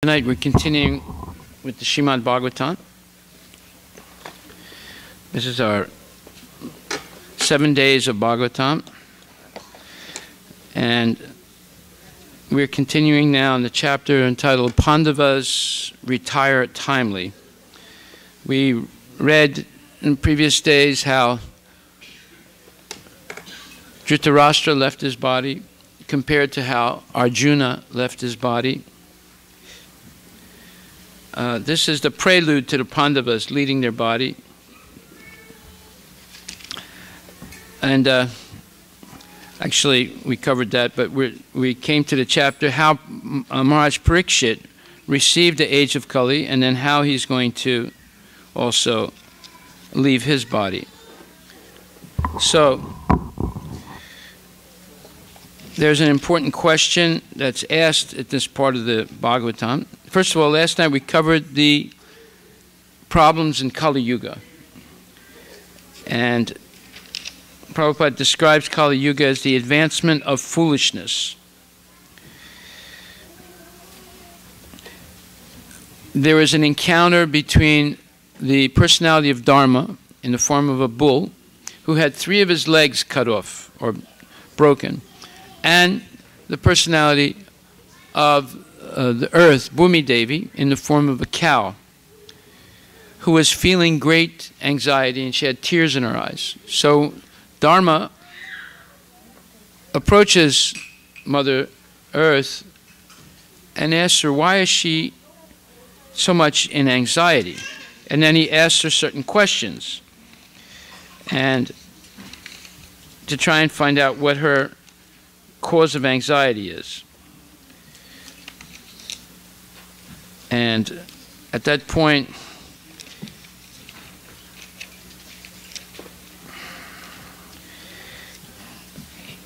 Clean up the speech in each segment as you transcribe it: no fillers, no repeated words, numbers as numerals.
Tonight we're continuing with the Srimad Bhagavatam. This is our 7 days of Bhagavatam. And we're continuing now in the chapter entitled Pandavas Retire Timely. We read in previous days how Dhritarashtra left his body compared to how Arjuna left his body. This is the prelude to the Pandavas leading their body. And actually, we covered that, but we came to the chapter how Maharaj Parikshit received the age of Kali, and then how he's going to also leave his body. So, there's an important question that's asked at this part of the Bhagavatam. First of all, last night we covered the problems in Kali Yuga. And Prabhupada describes Kali Yuga as the advancement of foolishness. There is an encounter between the personality of Dharma in the form of a bull who had 3 of his legs cut off or broken, and the personality of the earth, Bhumi Devi, in the form of a cow, who was feeling great anxiety, and she had tears in her eyes. So Dharma approaches Mother Earth and asks her, why is she so much in anxiety? And then he asks her certain questions, and to try and find out what her cause of anxiety is. And at that point,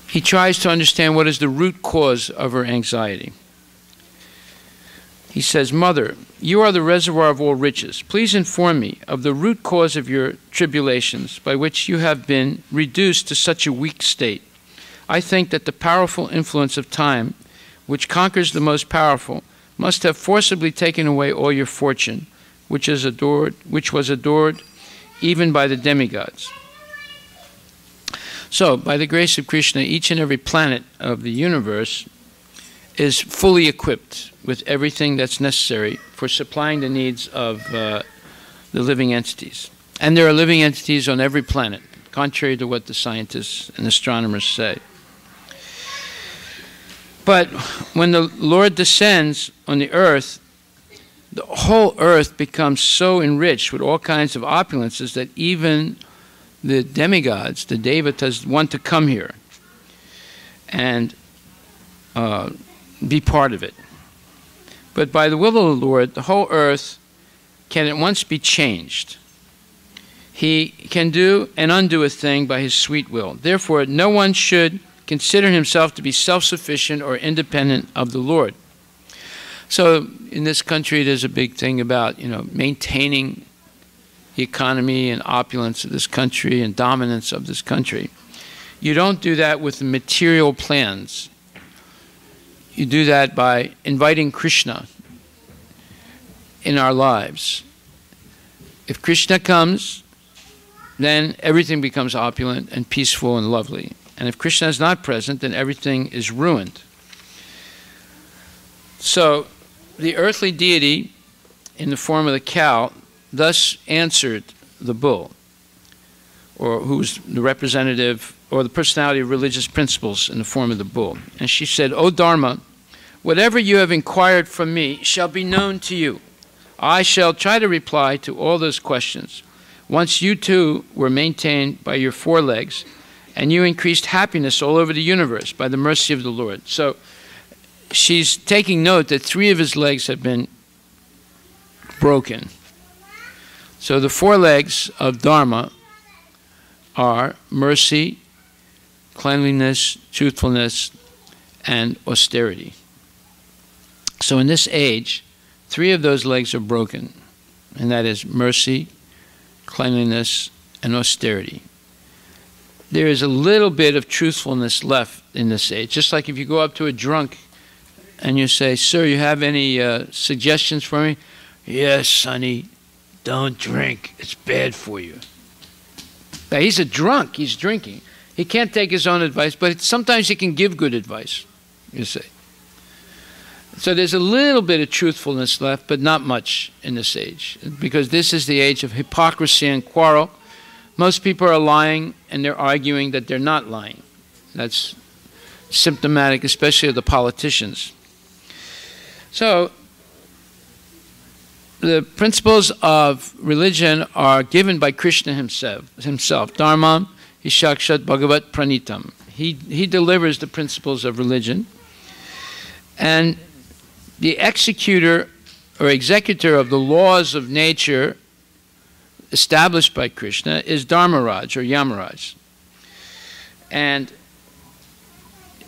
he tries to understand what is the root cause of her anxiety. He says, Mother, you are the reservoir of all riches. Please inform me of the root cause of your tribulations by which you have been reduced to such a weak state. I think that the powerful influence of time, which conquers the most powerful, must have forcibly taken away all your fortune, which was adored even by the demigods. So, by the grace of Krishna, each and every planet of the universe is fully equipped with everything that's necessary for supplying the needs of the living entities. And there are living entities on every planet, contrary to what the scientists and astronomers say. But when the Lord descends on the earth, the whole earth becomes so enriched with all kinds of opulences that even the demigods, the devatas, want to come here and be part of it. But by the will of the Lord, the whole earth can at once be changed. He can do and undo a thing by his sweet will. Therefore, no one should consider himself to be self-sufficient or independent of the Lord. So in this country, there's a big thing about, maintaining the economy and opulence of this country and dominance of this country. You don't do that with material plans. You do that by inviting Krishna in our lives. If Krishna comes, then everything becomes opulent and peaceful and lovely. And if Krishna is not present, then everything is ruined. So the earthly deity in the form of the cow thus answered the bull, or who was the representative or the personality of religious principles in the form of the bull. And she said, O Dharma, whatever you have inquired from me shall be known to you. I shall try to reply to all those questions. Once you too were maintained by your 4 legs, and you increased happiness all over the universe by the mercy of the Lord. So she's taking note that 3 of his legs have been broken. So the 4 legs of Dharma are mercy, cleanliness, truthfulness, and austerity. So in this age, 3 of those legs are broken, and that is mercy, cleanliness, and austerity. There is a little bit of truthfulness left in this age. Just like if you go up to a drunk and you say, "Sir, you have any suggestions for me?" "Yes, sonny, don't drink. It's bad for you." Now, he's a drunk. He's drinking. He can't take his own advice, but sometimes he can give good advice, you see. So there's a little bit of truthfulness left, but not much in this age, because this is the age of hypocrisy and quarrel. Most people are lying, and they're arguing that they're not lying. That's symptomatic, especially of the politicians. So the principles of religion are given by Krishna himself. Dharmam Hishakshat Bhagavat Pranitam. He delivers the principles of religion. And the executor or executor of the laws of nature established by Krishna is Dharmaraj or Yamaraj. And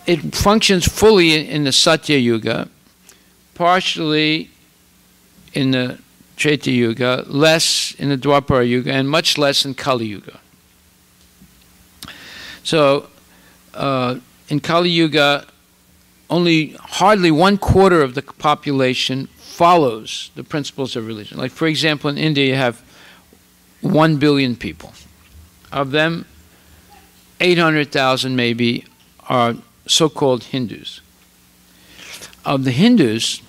it functions fully in the Satya Yuga, partially in the Treta Yuga, less in the Dwapara Yuga, and much less in Kali Yuga. So in Kali Yuga, hardly 1/4 of the population follows the principles of religion. Like, for example, in India you have 1 billion people. Of them, 800,000 maybe are so-called Hindus. Of the Hindus,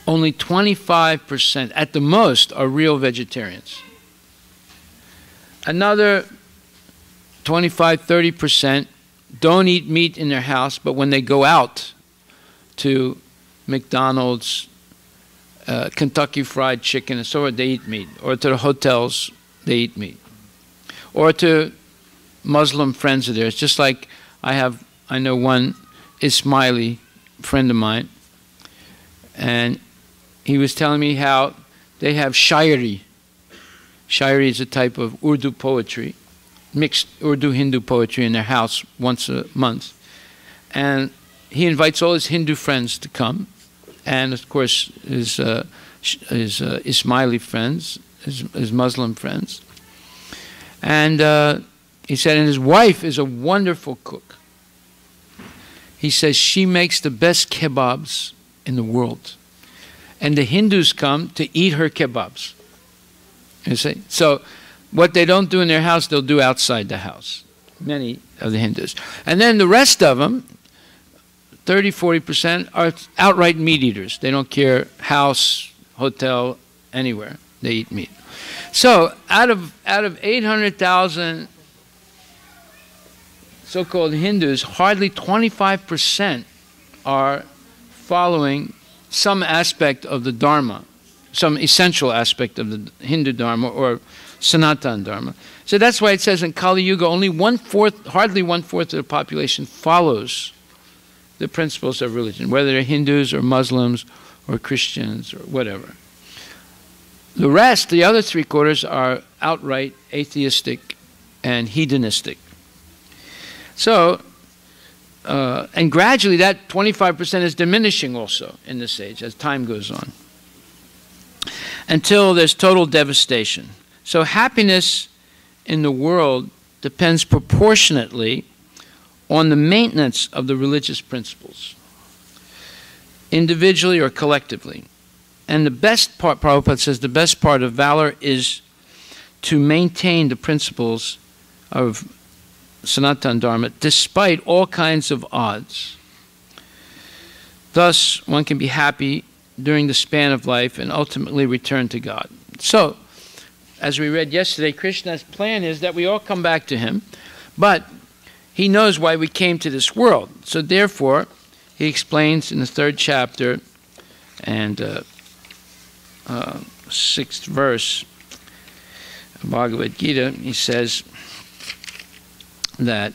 only 25% at the most are real vegetarians. Another 25–30% don't eat meat in their house, but when they go out to McDonald's, Kentucky Fried Chicken, and so on, they eat meat. Or to the hotels, they eat meat. Or to Muslim friends of theirs, just like I know one Ismaili friend of mine, and he was telling me how they have shairi. Shairi is a type of Urdu poetry, mixed Urdu-Hindu poetry in their house once a month. And he invites all his Hindu friends to come, and of course his Ismaili friends, his Muslim friends. And he said, and his wife is a wonderful cook. He says she makes the best kebabs in the world. And the Hindus come to eat her kebabs. You see? So what they don't do in their house, they'll do outside the house. Many of the Hindus. And then the rest of them, 30–40%, are outright meat eaters. They don't care house, hotel, anywhere. They eat meat. So out of 800,000 so-called Hindus, hardly 25% are following some aspect of the Dharma, some essential aspect of the Hindu Dharma or Sanatana Dharma. So that's why it says in Kali Yuga, only hardly 1/4 of the population follows the principles of religion, whether they're Hindus or Muslims or Christians or whatever. The rest, the other 3/4, are outright atheistic and hedonistic. So, and gradually that 25% is diminishing also in this age as time goes on, until there's total devastation. So happiness in the world depends proportionately on the maintenance of the religious principles, individually or collectively. And the best part, Prabhupada says, the best part of valor is to maintain the principles of Sanatana Dharma despite all kinds of odds. Thus, one can be happy during the span of life and ultimately return to God. So, as we read yesterday, Krishna's plan is that we all come back to him, but he knows why we came to this world. So therefore, he explains in the 3rd chapter and 6th verse of Bhagavad Gita, he says that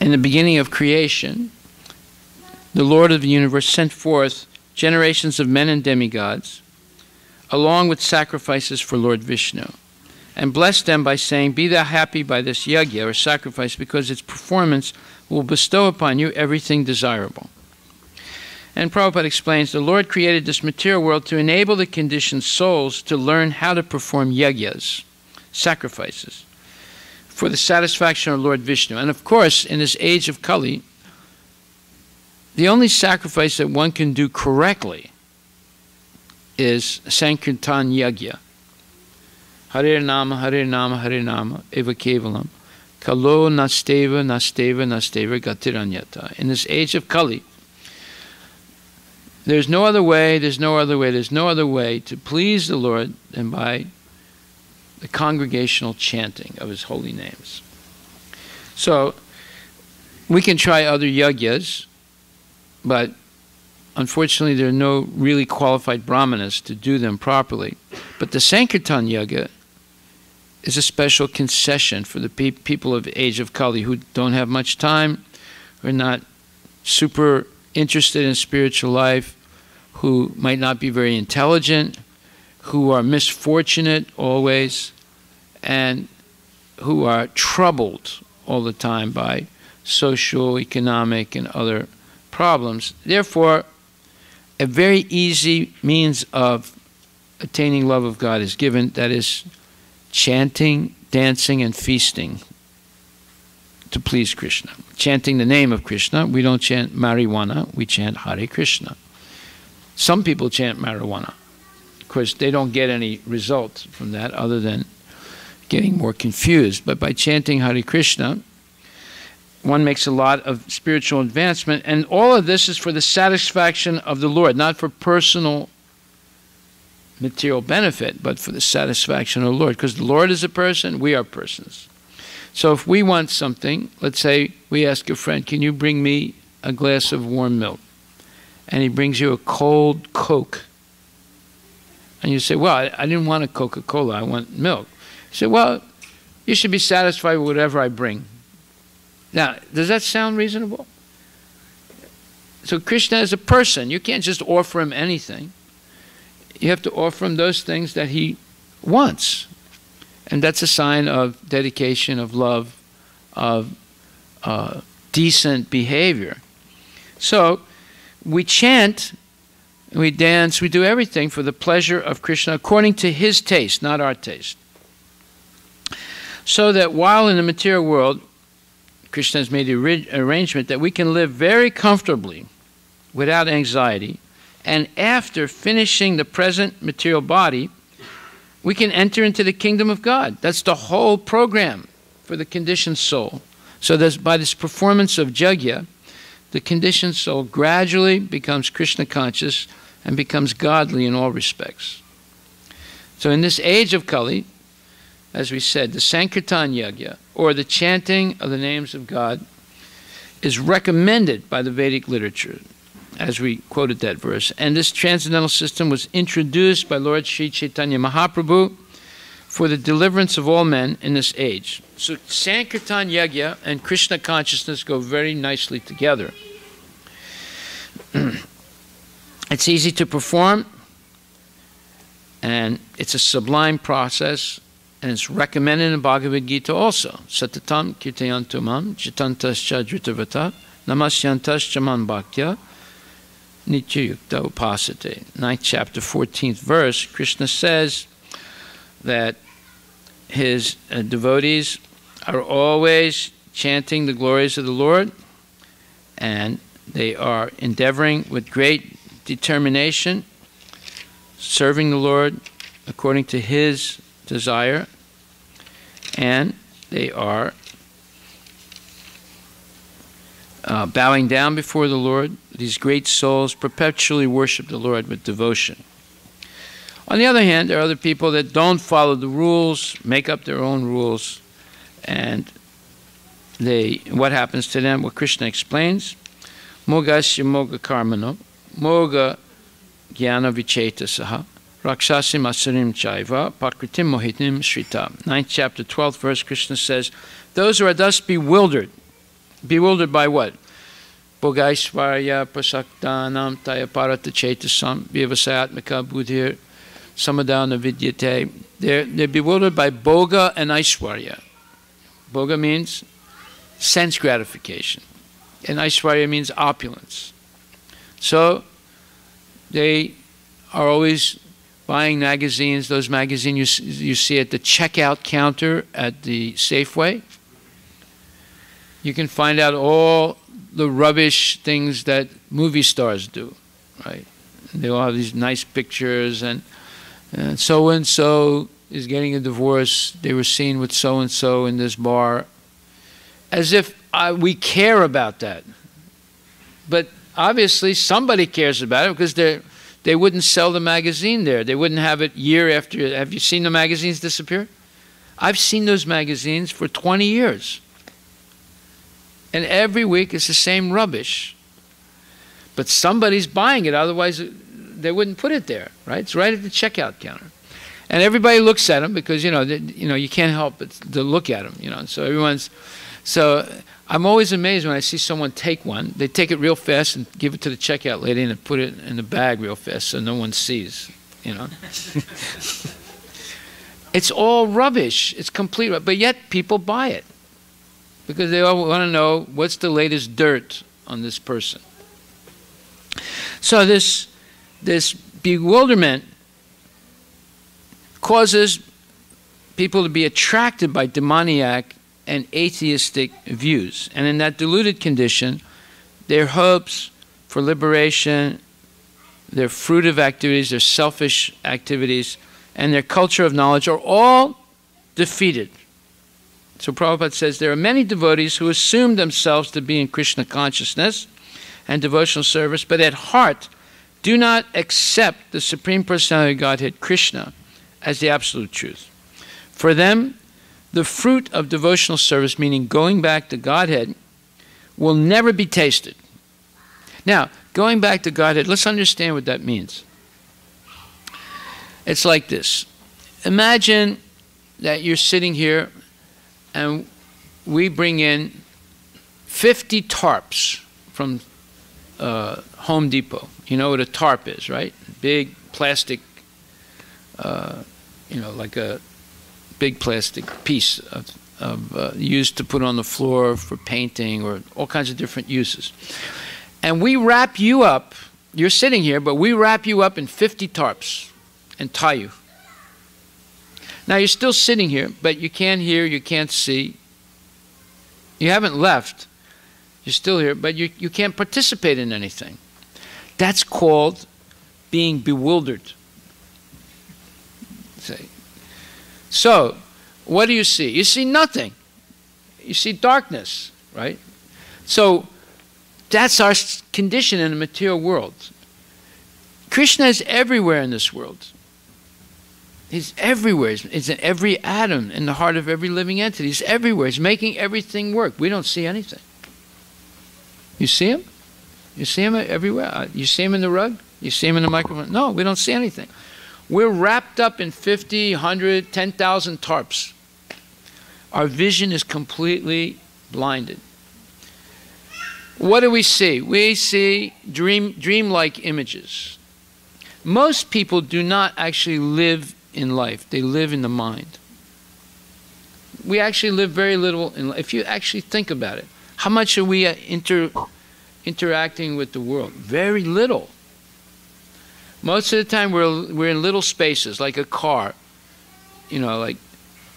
in the beginning of creation, the Lord of the universe sent forth generations of men and demigods, along with sacrifices for Lord Vishnu, and blessed them by saying, "Be thou happy by this yajna," or sacrifice, because its performance will bestow upon you everything desirable. And Prabhupada explains, the Lord created this material world to enable the conditioned souls to learn how to perform yagyas, sacrifices, for the satisfaction of Lord Vishnu. And of course, in this age of Kali, the only sacrifice that one can do correctly is Sankirtan Yagya. Hare Nama, Hare Nama, Hare Nama, Eva Kevalam, Kalo Nasteva, Nasteva, Nasteva, Gatiranyata. In this age of Kali, there's no other way, there's no other way, there's no other way to please the Lord than by the congregational chanting of His holy names. So, we can try other yagyas, but unfortunately there are no really qualified brahmanas to do them properly. But the Sankirtan Yaga is a special concession for the people of the age of Kali who don't have much time, who are not super interested in spiritual life, who might not be very intelligent, who are misfortunate always, and who are troubled all the time by social, economic, and other problems. Therefore, a very easy means of attaining love of God is given, that is chanting, dancing, and feasting to please Krishna. Chanting the name of Krishna. We don't chant marijuana, we chant Hare Krishna. Some people chant marijuana. Of course, they don't get any result from that other than getting more confused. But by chanting Hare Krishna, one makes a lot of spiritual advancement, and all of this is for the satisfaction of the Lord, not for personal material benefit, but for the satisfaction of the Lord. Because the Lord is a person, we are persons. So if we want something, let's say we ask a friend, can you bring me a glass of warm milk? And he brings you a cold Coke. And you say, well, I didn't want a Coca-Cola, I want milk. You say, well, you should be satisfied with whatever I bring. Now, does that sound reasonable? So Krishna is a person. You can't just offer him anything. You have to offer him those things that he wants. And that's a sign of dedication, of love, of decent behavior. So we chant, we dance, we do everything for the pleasure of Krishna according to his taste, not our taste. So that while in the material world, Krishna has made the arrangement that we can live very comfortably without anxiety, and after finishing the present material body, we can enter into the kingdom of God. That's the whole program for the conditioned soul. So that by this performance of Jagya, the conditioned soul gradually becomes Krishna conscious and becomes godly in all respects. So in this age of Kali, as we said, the Sankirtan Yagya, or the chanting of the names of God, is recommended by the Vedic literature, as we quoted that verse. And this transcendental system was introduced by Lord Sri Chaitanya Mahaprabhu for the deliverance of all men in this age. So Sankirtan Yagya and Krishna consciousness go very nicely together. It's easy to perform, and it's a sublime process, and it's recommended in the Bhagavad Gita also. Satatam kirtayantumam jitantascha dritavata namasyantascha man bhaktya nityayukta upasate. 9th chapter, 14th verse, Krishna says that his devotees are always chanting the glories of the Lord, and they are endeavoring with great determination, serving the Lord according to his desire, and they are bowing down before the Lord. These great souls perpetually worship the Lord with devotion. On the other hand, there are other people that don't follow the rules, make up their own rules, and what happens to them? What Krishna explains, Mogasya moga karmano, moga jnana vichetasaha, Rakshasim asarim chaiva, pakritim mohitim shrita. 9th chapter, 12th verse, Krishna says, those who are thus bewildered. Bewildered by what? Bogaishvarya prasaktanam tayaparata chetasam vyavasayatmaka buddhir samadana vidyate. They're bewildered by boga and aishwarya. Boga means sense gratification, and aishwarya means opulence. So they are always buying magazines. Those magazines you see at the checkout counter at the Safeway. You can find out all the rubbish things that movie stars do, right? They all have these nice pictures, and so-and-so is getting a divorce. They were seen with so-and-so in this bar. As if we care about that. But obviously somebody cares about it, because they wouldn't sell the magazine there. They wouldn't have it year after year. Have you seen the magazines disappear? I've seen those magazines for 20 years. And every week it's the same rubbish. But somebody's buying it, otherwise they wouldn't put it there, right? It's right at the checkout counter. And everybody looks at them because, you can't help but to look at them, So I'm always amazed when I see someone take one. They take it real fast and give it to the checkout lady and put it in the bag real fast so no one sees, It's all rubbish. It's complete rubbish. But yet people buy it because they all want to know what's the latest dirt on this person. So this bewilderment causes people to be attracted by demoniac and atheistic views. And in that deluded condition, their hopes for liberation, their fruitive activities, their selfish activities, and their culture of knowledge are all defeated. So Prabhupada says there are many devotees who assume themselves to be in Krishna consciousness and devotional service, but at heart do not accept the Supreme Personality of Godhead, Krishna, as the absolute truth. For them, the fruit of devotional service, meaning going back to Godhead, will never be tasted. Now, going back to Godhead, let's understand what that means. It's like this. Imagine that you're sitting here and we bring in 50 tarps from Home Depot. You know what a tarp is, right? Big plastic, like a big plastic piece used to put on the floor for painting or all kinds of different uses. And we wrap you up. You're sitting here, but we wrap you up in 50 tarps and tie you. Now you're still sitting here, but you can't hear, you can't see. You haven't left. You're still here, but you can't participate in anything. That's called being bewildered. So, what do you see? You see nothing. You see darkness, right? So, that's our condition in the material world. Krishna is everywhere in this world. He's everywhere. He's in every atom, in the heart of every living entity. He's everywhere. He's making everything work. We don't see anything. You see him? You see him everywhere? You see him in the rug? You see him in the microphone? No, we don't see anything. We're wrapped up in 50, 100, 10,000 tarps. Our vision is completely blinded. What do we see? We see dreamlike images. Most people do not actually live in life. They live in the mind. We actually live very little in life. If you actually think about it, how much are we interacting with the world? Very little. Most of the time we're in little spaces, like a car, like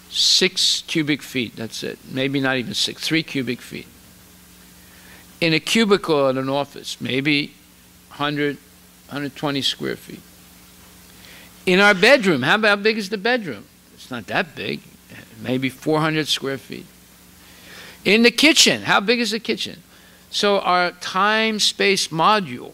6 cubic feet, that's it. Maybe not even 6, 3 cubic feet. In a cubicle at an office, maybe 100, 120 square feet. In our bedroom, how big is the bedroom? It's not that big, maybe 400 square feet. In the kitchen, how big is the kitchen? So our time-space module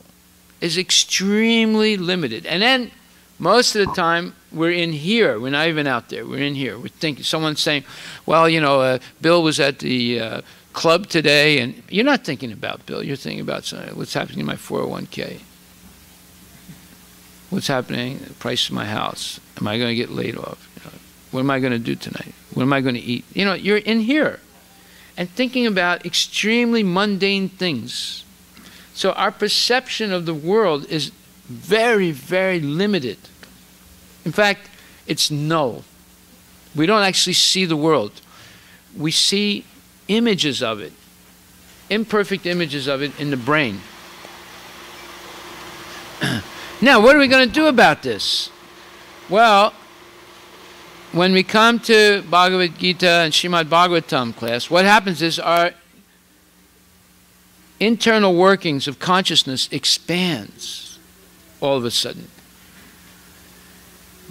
is extremely limited. And then most of the time we're in here. We're not even out there. We're in here. We're thinking, someone's saying, well, Bill was at the club today, and you're not thinking about Bill. You're thinking about what's happening in my 401k. What's happening? The price of my house. Am I going to get laid off? What am I going to do tonight? What am I going to eat? You're in here and thinking about extremely mundane things. So our perception of the world is very, very limited. In fact, it's null. We don't actually see the world. We see images of it, imperfect images of it in the brain. Now, what are we going to do about this? Well, when we come to Bhagavad Gita and Srimad Bhagavatam class, what happens is our internal workings of consciousness expands all of a sudden.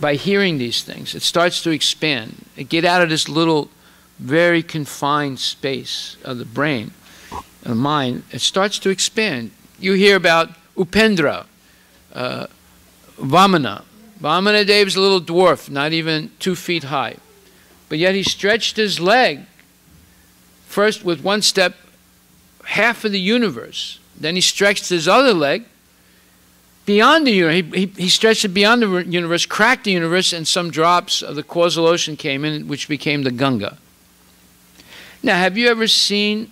By hearing these things, it starts to expand. It get out of this little, very confined space of the brain, of the mind. It starts to expand. You hear about Upendra, Vamana. Vamana Dev's a little dwarf, not even 2 feet high. But yet he stretched his leg, first with one step, half of the universe. Then he stretched his other leg beyond the universe. He stretched it beyond the universe, cracked the universe, and some drops of the causal ocean came in, which became the Ganga. Now, have you ever seen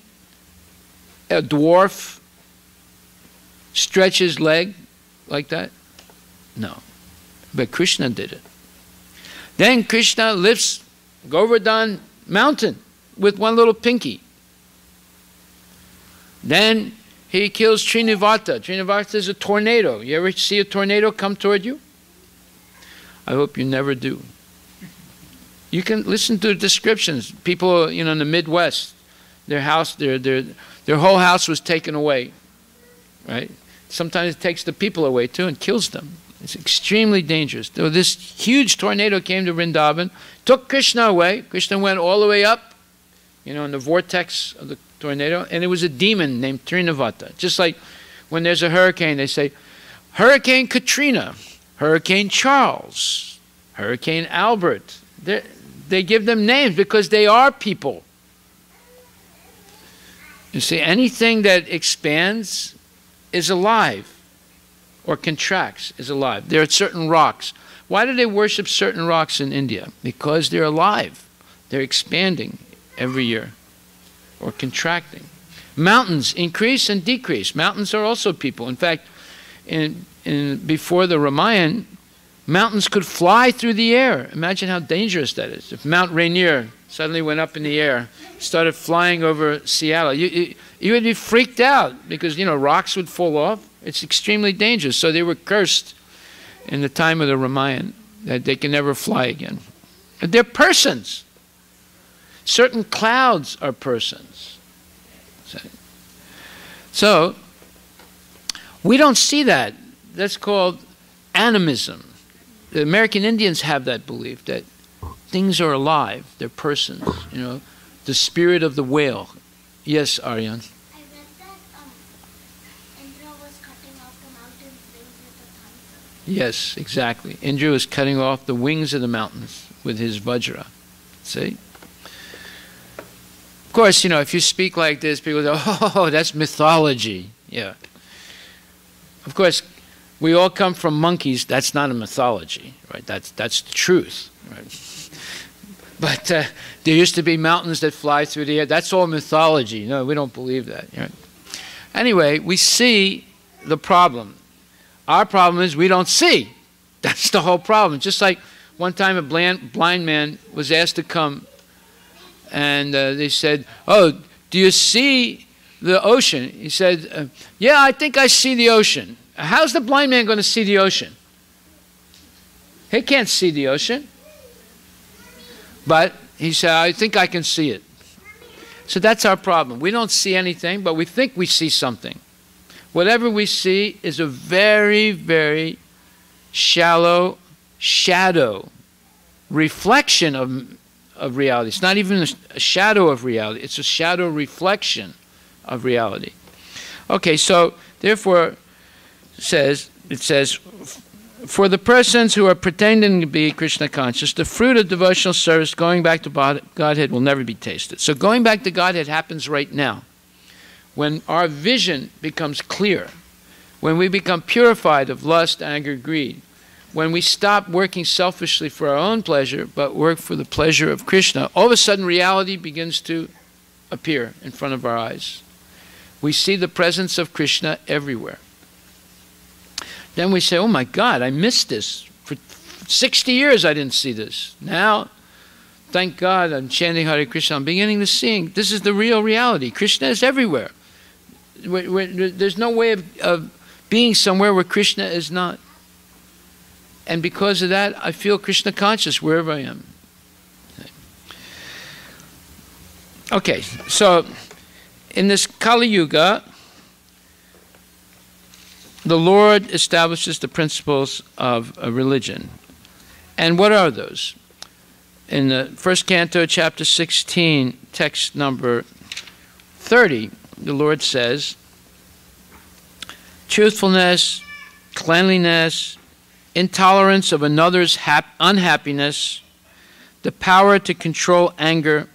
a dwarf stretch his leg like that? No. But Krishna did it. Then Krishna lifts Govardhan mountain with one little pinky. Then he kills Trinivata. Trinivata is a tornado. You ever see a tornado come toward you? I hope you never do. You can listen to the descriptions. People, you know, in the Midwest, their house, their whole house was taken away. Right? Sometimes it takes the people away too and kills them. It's extremely dangerous. So this huge tornado came to Vrindavan, took Krishna away. Krishna went all the way up, you know, in the vortex of the tornado, and it was a demon named Trinivata. Just like when there's a hurricane, they say, Hurricane Katrina, Hurricane Charles, Hurricane Albert. They give them names because they are people. You see, anything that expands is alive, or contracts is alive. There are certain rocks. Why do they worship certain rocks in India? Because they're alive. They're expanding every year, or contracting. Mountains increase and decrease. Mountains are also people. In fact, before the Ramayana, mountains could fly through the air. Imagine how dangerous that is. If Mount Rainier suddenly went up in the air, started flying over Seattle, you would be freaked out because, you know, rocks would fall off. It's extremely dangerous. So they were cursed in the time of the Ramayana that they can never fly again. But they're persons. Certain clouds are persons. So we don't see that. That's called animism. The American Indians have that belief that things are alive. They're persons. You know, the spirit of the whale. Yes, Aryan. I read that Indra was cutting off the mountain's wings with a thunder. Yes, exactly. Indra was cutting off the wings of the mountains with his vajra. See? Of course, you know, if you speak like this, people go, oh, that's mythology. Yeah. Of course, we all come from monkeys. That's not a mythology, right? That's the truth, right? But there used to be mountains that fly through the air. That's all mythology. No, we don't believe that. Right? Anyway, we see the problem. Our problem is we don't see. That's the whole problem. Just like one time a blind man was asked to come, and they said, oh, do you see the ocean? He said, yeah, I think I see the ocean. How's the blind man going to see the ocean? He can't see the ocean. But he said, I think I can see it. So that's our problem. We don't see anything, but we think we see something. Whatever we see is a very, very shallow shadow reflection of reality. It's not even a shadow of reality. It's a shadow reflection of reality. Okay, so therefore, it says, for the persons who are pretending to be Krishna conscious, the fruit of devotional service, going back to Godhead, will never be tasted. So going back to Godhead happens right now. When our vision becomes clear, when we become purified of lust, anger, greed, when we stop working selfishly for our own pleasure, but work for the pleasure of Krishna, all of a sudden reality begins to appear in front of our eyes. We see the presence of Krishna everywhere. Then we say, oh my God, I missed this. For 60 years I didn't see this. Now, thank God, I'm chanting Hare Krishna. I'm beginning to see. This is the real reality. Krishna is everywhere. There's no way of being somewhere where Krishna is not. And because of that, I feel Krishna conscious wherever I am. Okay, so in this Kali Yuga, the Lord establishes the principles of a religion. And what are those? In the first canto, chapter 16, text number 30, the Lord says, truthfulness, cleanliness, intolerance of another's unhappiness, the power to control anger,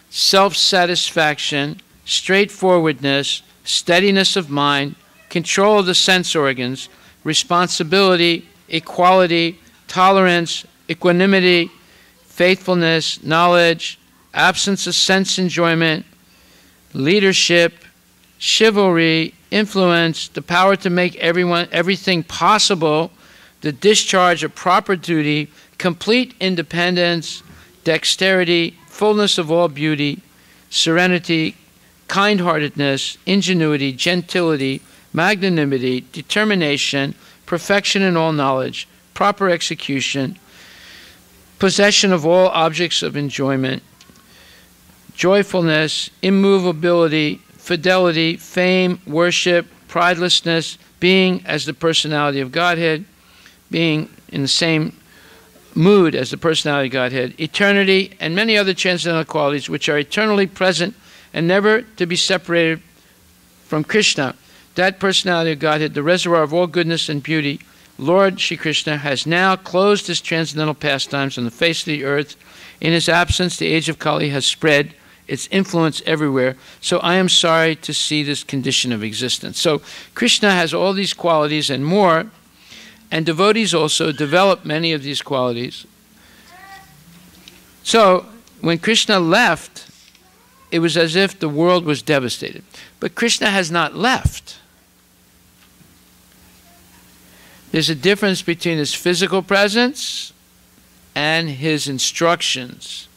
self-satisfaction, straightforwardness, steadiness of mind, control of the sense organs, responsibility, equality, tolerance, equanimity, faithfulness, knowledge, absence of sense enjoyment, leadership, chivalry, influence, the power to make everything possible, the discharge of proper duty, complete independence, dexterity, fullness of all beauty, serenity, kind-heartedness, ingenuity, gentility, magnanimity, determination, perfection in all knowledge, proper execution, possession of all objects of enjoyment, joyfulness, immovability, fidelity, fame, worship, pridelessness, being as the personality of Godhead, being in the same mood as the personality of Godhead, eternity, and many other transcendental qualities which are eternally present and never to be separated from Krishna. That personality of Godhead, the reservoir of all goodness and beauty, Lord Shri Krishna has now closed his transcendental pastimes on the face of the earth. In his absence, the age of Kali has spread its influence everywhere. So I am sorry to see this condition of existence. So Krishna has all these qualities and more, and devotees also develop many of these qualities. So when Krishna left, it was as if the world was devastated. But Krishna has not left. There's a difference between his physical presence and his instructions.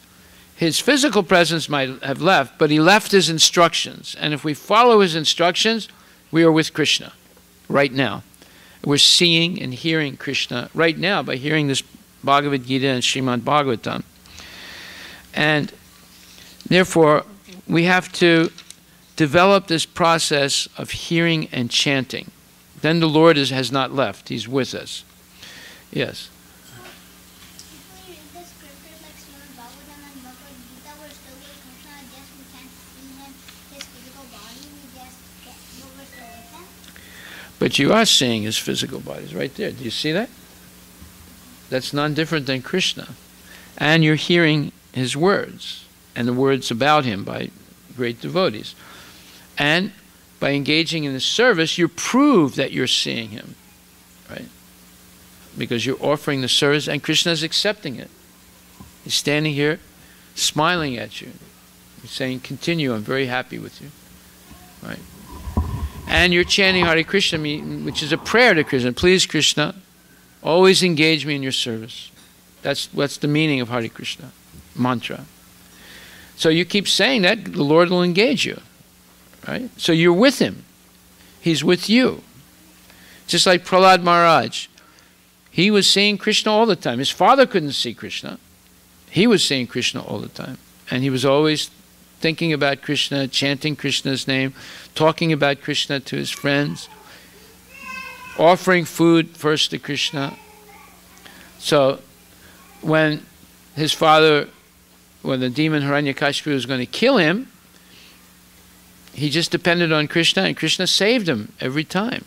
His physical presence might have left, but he left his instructions. And if we follow his instructions, we are with Krishna right now. We're seeing and hearing Krishna right now by hearing this Bhagavad Gita and Srimad Bhagavatam. And therefore, we have to develop this process of hearing and chanting. Then the Lord has not left. He's with us. Yes? If we read the scriptures like Srimad Bhagavatam and Bhagavad Gita, we're still with Krishna. I guess we can't see him, his physical body. We just get, but we're still with him. But you are seeing his physical bodies right there. Do you see that? That's none different than Krishna. And you're hearing his words and the words about him by great devotees. And by engaging in the service, you prove that you're seeing him, right? Because you're offering the service and Krishna is accepting it. He's standing here smiling at you. He's saying, continue, I'm very happy with you, right? And you're chanting Hare Krishna, which is a prayer to Krishna. Please, Krishna, always engage me in your service. That's the meaning of Hare Krishna mantra. So you keep saying that, the Lord will engage you, right? So you're with him. He's with you. Just like Prahlad Maharaj. He was seeing Krishna all the time. His father couldn't see Krishna. He was seeing Krishna all the time. And he was always thinking about Krishna, chanting Krishna's name, talking about Krishna to his friends, offering food first to Krishna. So when his father, when the demon Hiranyakashipu was going to kill him, he just depended on Krishna, and Krishna saved him every time.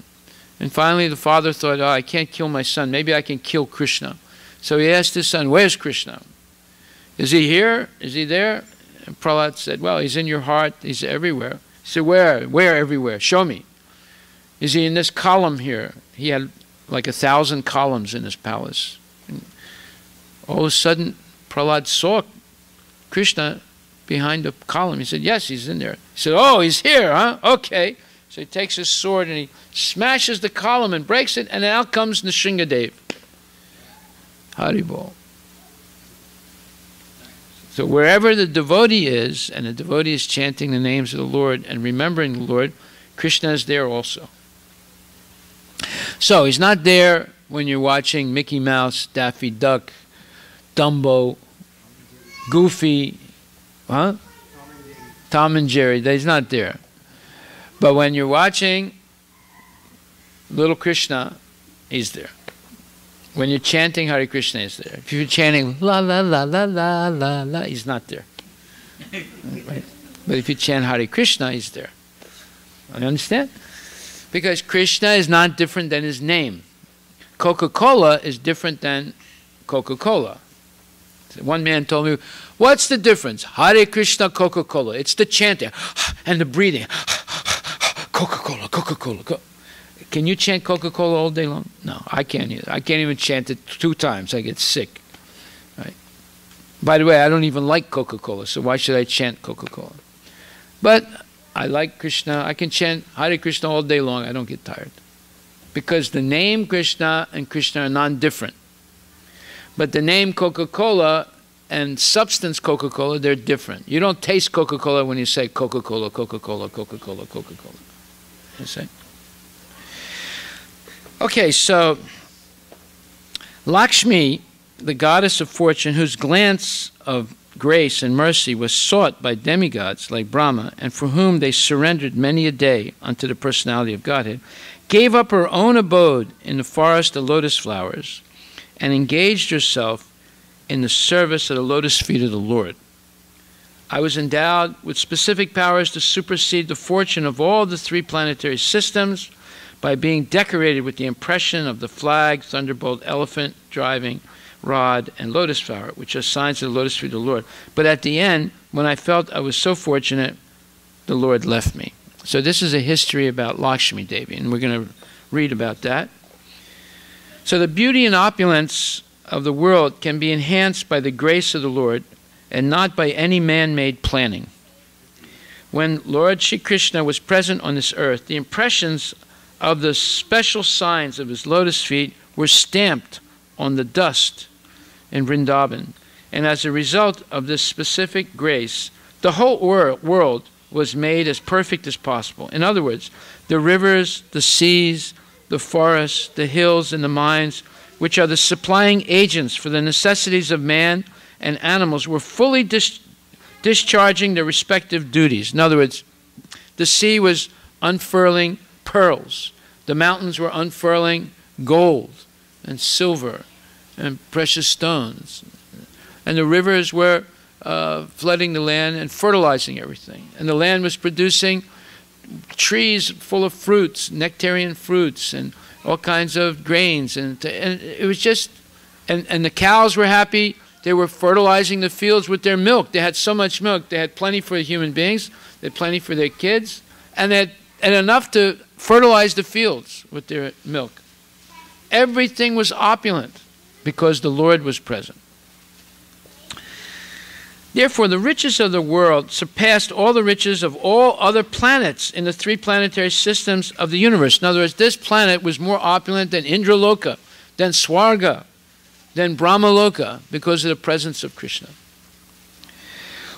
And finally the father thought, oh, I can't kill my son. Maybe I can kill Krishna. So he asked his son, where's Krishna? Is he here? Is he there? And Prahlad said, well, he's in your heart. He's everywhere. He said, where? Where everywhere? Show me. Is he in this column here? He had like 1,000 columns in his palace. And all of a sudden, Prahlad saw Krishna behind the column. He said, yes, he's in there. He said, oh, he's here, huh? Okay. So he takes his sword and he smashes the column and breaks it, and out comes Nrsingadev. Haribol. So wherever the devotee is, and the devotee is chanting the names of the Lord and remembering the Lord, Krishna is there also. So he's not there when you're watching Mickey Mouse, Daffy Duck, Dumbo, Goofy, huh? Tom and Jerry. He's not there. But when you're watching Little Krishna, he's there. When you're chanting Hare Krishna, he's there. If you're chanting la la la la la la la, he's not there. Right? But if you chant Hare Krishna, he's there. You understand? Because Krishna is not different than his name. Coca-Cola is different than Coca-Cola. One man told me, what's the difference? Hare Krishna, Coca-Cola. It's the chanting and the breathing. Coca-Cola, Coca-Cola. Can you chant Coca-Cola all day long? No, I can't either. I can't even chant it 2 times. I get sick. Right? By the way, I don't even like Coca-Cola, so why should I chant Coca-Cola? But I like Krishna. I can chant Hare Krishna all day long. I don't get tired. Because the name Krishna and Krishna are non-different. But the name Coca-Cola and substance Coca-Cola, they're different. You don't taste Coca-Cola when you say Coca-Cola, Coca-Cola, Coca-Cola, Coca-Cola. You see? Okay, so Lakshmi, the goddess of fortune, whose glance of grace and mercy was sought by demigods like Brahma, and for whom they surrendered many a day unto the personality of Godhead, gave up her own abode in the forest of lotus flowers and engaged herself in the service of the lotus feet of the Lord. I was endowed with specific powers to supersede the fortune of all the 3 planetary systems by being decorated with the impression of the flag, thunderbolt, elephant, driving, rod, and lotus flower, which are signs of the lotus feet of the Lord. But at the end, when I felt I was so fortunate, the Lord left me. So this is a history about Lakshmi Devi, and we're going to read about that. So the beauty and opulence of the world can be enhanced by the grace of the Lord and not by any man-made planning. When Lord Shri Krishna was present on this earth, the impressions of the special signs of his lotus feet were stamped on the dust in Vrindavan. And as a result of this specific grace, the whole world was made as perfect as possible. In other words, the rivers, the seas, the forests, the hills, and the mines, which are the supplying agents for the necessities of man and animals, were fully discharging their respective duties. In other words, the sea was unfurling pearls. The mountains were unfurling gold and silver and precious stones. And the rivers were flooding the land and fertilizing everything. And the land was producing trees full of fruits, nectarian fruits, and all kinds of grains. And it was just, and the cows were happy. They were fertilizing the fields with their milk. They had so much milk. They had plenty for the human beings. They had plenty for their kids. And they had enough to fertilize the fields with their milk. Everything was opulent because the Lord was present. Therefore, the riches of the world surpassed all the riches of all other planets in the 3 planetary systems of the universe. In other words, this planet was more opulent than Indraloka, than Swarga, than Brahmaloka, because of the presence of Krishna.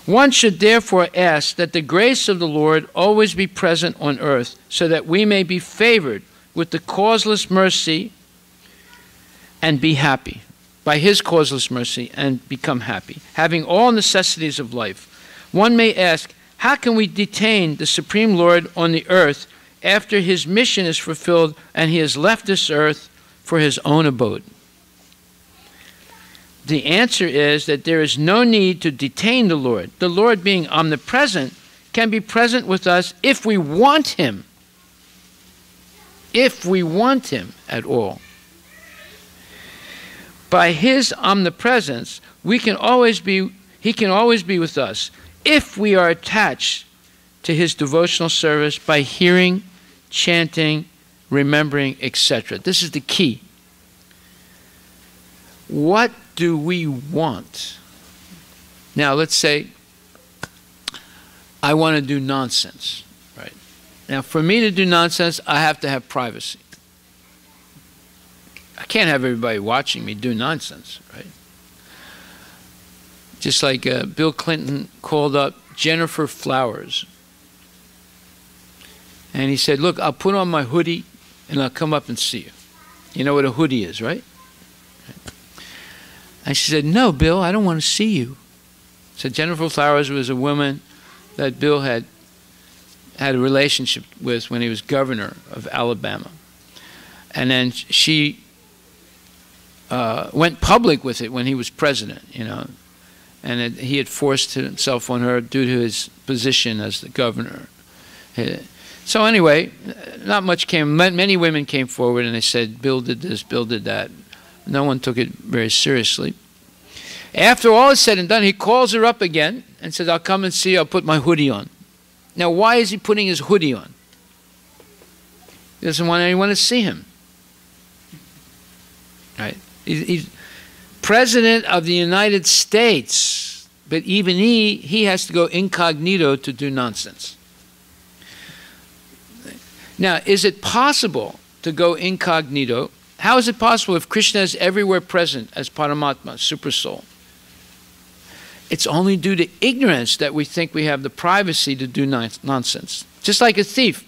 One should therefore ask that the grace of the Lord always be present on earth, so that we may be favored with the causeless mercy and be happy. By his causeless mercy and become happy, having all necessities of life. One may ask, how can we detain the Supreme Lord on the earth after his mission is fulfilled and he has left this earth for his own abode? The answer is that there is no need to detain the Lord. The Lord, being omnipresent, can be present with us if we want him. If we want him at all. By his omnipresence, he can always be with us if we are attached to his devotional service by hearing, chanting, remembering, etc. This is the key. What do we want? Now, let's say I want to do nonsense, right? Now, for me to do nonsense, I have to have privacy. I can't have everybody watching me do nonsense, right? Just like Bill Clinton called up Jennifer Flowers. And he said, look, I'll put on my hoodie and I'll come up and see you. You know what a hoodie is, right? And she said, no, Bill, I don't want to see you. So Jennifer Flowers was a woman that Bill had a relationship with when he was governor of Alabama. And then she went public with it when he was president, you know. And he had forced himself on her due to his position as the governor. So anyway, not much came. Many women came forward and they said, Bill did this, Bill did that. No one took it very seriously. After all is said and done, he calls her up again and says, I'll come and see you, I'll put my hoodie on. Now, why is he putting his hoodie on? He doesn't want anyone to see him. Right? He's president of the United States, but even he has to go incognito to do nonsense. Now, is it possible to go incognito? How is it possible if Krishna is everywhere present as Paramatma, Super Soul? It's only due to ignorance that we think we have the privacy to do nonsense. Just like a thief.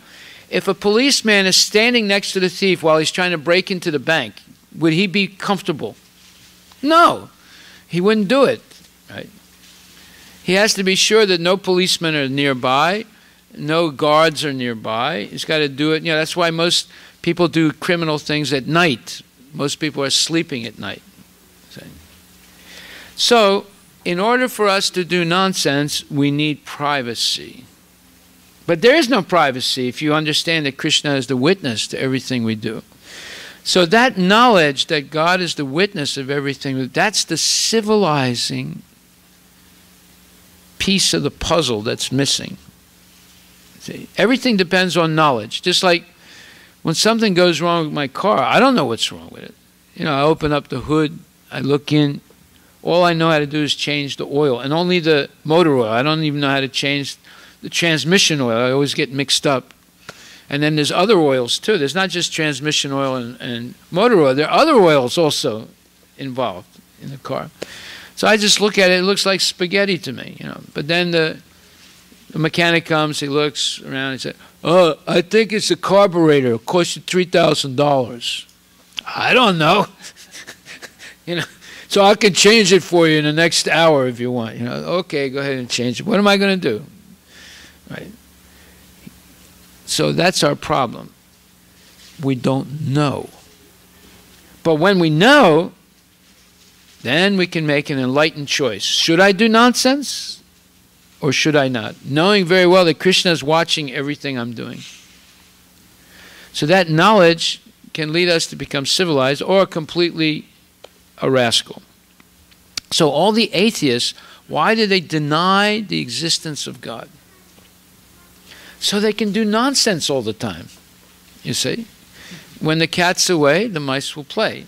If a policeman is standing next to the thief while he's trying to break into the bank, would he be comfortable? No, he wouldn't do it. Right? He has to be sure that no policemen are nearby, no guards are nearby. He's got to do it. You know, that's why most people do criminal things at night. Most people are sleeping at night. So, in order for us to do nonsense, we need privacy. But there is no privacy if you understand that Krishna is the witness to everything we do. So that knowledge that God is the witness of everything, that's the civilizing piece of the puzzle that's missing. See, everything depends on knowledge. Just like when something goes wrong with my car, I don't know what's wrong with it. You know, I open up the hood, I look in, all I know how to do is change the oil, and only the motor oil. I don't even know how to change the transmission oil. I always get mixed up. And then there's other oils too. There's not just transmission oil and motor oil. There are other oils also involved in the car. So I just look at it. It looks like spaghetti to me, you know. But then the mechanic comes. He looks around. He says, "Oh, I think it's a carburetor. It'll cost you $3,000." I don't know, you know. So I can change it for you in the next hour if you want. You know, okay, go ahead and change it. What am I going to do? Right. So that's our problem. We don't know. But when we know, then we can make an enlightened choice. Should I do nonsense or should I not? Knowing very well that Krishna is watching everything I'm doing. So that knowledge can lead us to become civilized or completely a rascal. So all the atheists, why do they deny the existence of God? So they can do nonsense all the time, you see. When the cat's away, the mice will play.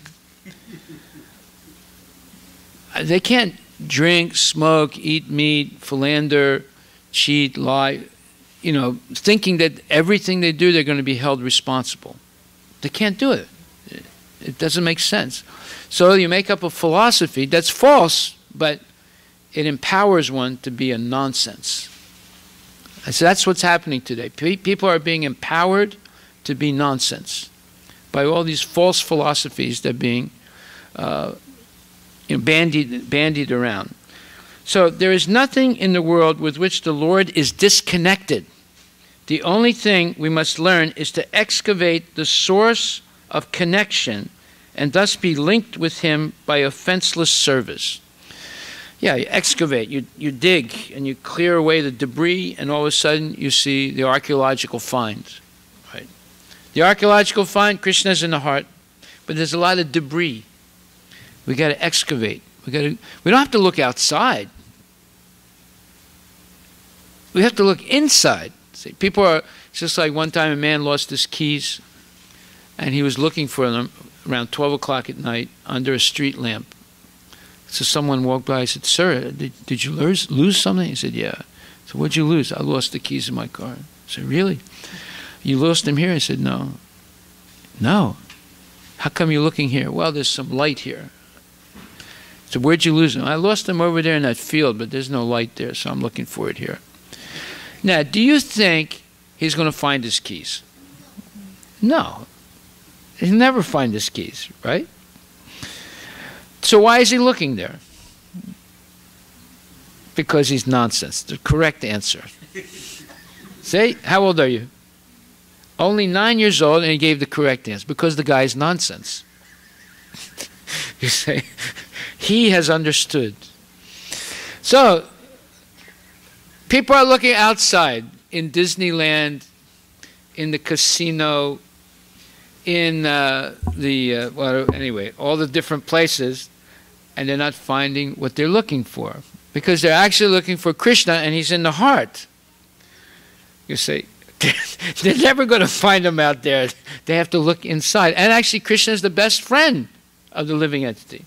They can't drink, smoke, eat meat, philander, cheat, lie, you know, thinking that everything they do, they're going to be held responsible. They can't do it. It doesn't make sense. So you make up a philosophy that's false, but it empowers one to be a nonsense. So that's what's happening today. People are being empowered to be nonsense by all these false philosophies that are being bandied around. So there is nothing in the world with which the Lord is disconnected. The only thing we must learn is to excavate the source of connection and thus be linked with Him by offenseless service. Yeah, you excavate, you dig, and you clear away the debris, and all of a sudden you see the archaeological find. Right? The archaeological find, Krishna's in the heart, but there's a lot of debris. We got to excavate. We don't have to look outside. We have to look inside. See, people are just like one time a man lost his keys, and he was looking for them around 12 o'clock at night under a street lamp. So someone walked by. I said, "Sir, did you lose something?" He said, "Yeah." So what'd you lose? "I lost the keys in my car." I said, "Really? You lost them here?" I said, "No." "No. How come you're looking here?" "Well, there's some light here." So where'd you lose them? "I lost them over there in that field, but there's no light there, so I'm looking for it here." Now, do you think he's going to find his keys? No. He'll never find his keys, right? So why is he looking there? Because he's nonsense. The correct answer. See, how old are you? Only 9 years old, and he gave the correct answer. Because the guy is nonsense. You say, he has understood. So, people are looking outside in Disneyland, in the casino, in well, anyway, all the different places, and they're not finding what they're looking for. Because they're actually looking for Krishna, and he's in the heart. You say, they're never going to find him out there. They have to look inside. And actually, Krishna is the best friend of the living entity.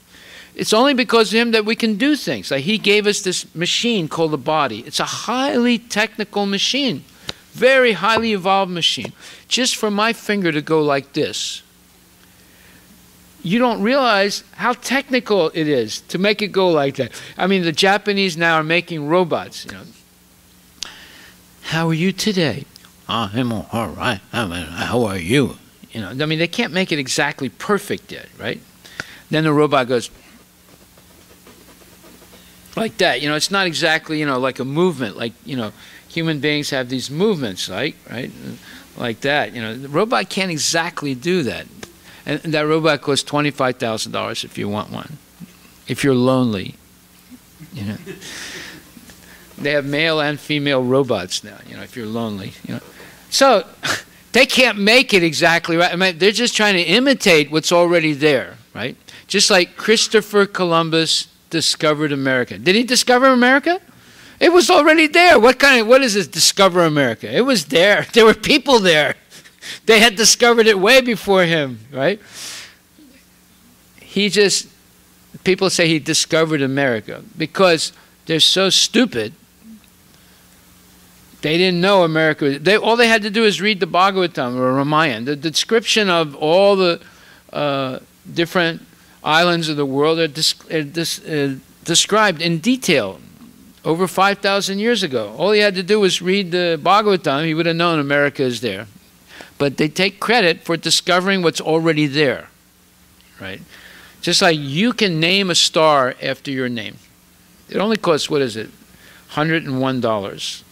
It's only because of him that we can do things. Like he gave us this machine called the body. It's a highly technical machine. Very highly evolved machine. Just for my finger to go like this. You don't realize how technical it is to make it go like that. I mean, the Japanese now are making robots. You know, how are you today? I'm all right. How are you? You know, I mean, they can't make it exactly perfect yet, right? Then the robot goes like that. You know, it's not exactly, you know, like a movement. Like, you know, human beings have these movements, like, right? Like that. You know, the robot can't exactly do that. And that robot costs $25,000 if you want one. If you're lonely, you know. They have male and female robots now, you know, if you're lonely, you know. So, they can't make it exactly right. I mean, they're just trying to imitate what's already there, right? Just like Christopher Columbus discovered America. Did he discover America? It was already there. What is this, discover America? It was there. There were people there. They had discovered it way before him, right? People say he discovered America because they're so stupid. They didn't know America. All they had to do is read the Bhagavatam or Ramayana. The description of all the different islands of the world are described in detail over 5,000 years ago. All he had to do was read the Bhagavatam. He would have known America is there. But they take credit for discovering what's already there, right? Just like you can name a star after your name. It only costs, what is it, $101.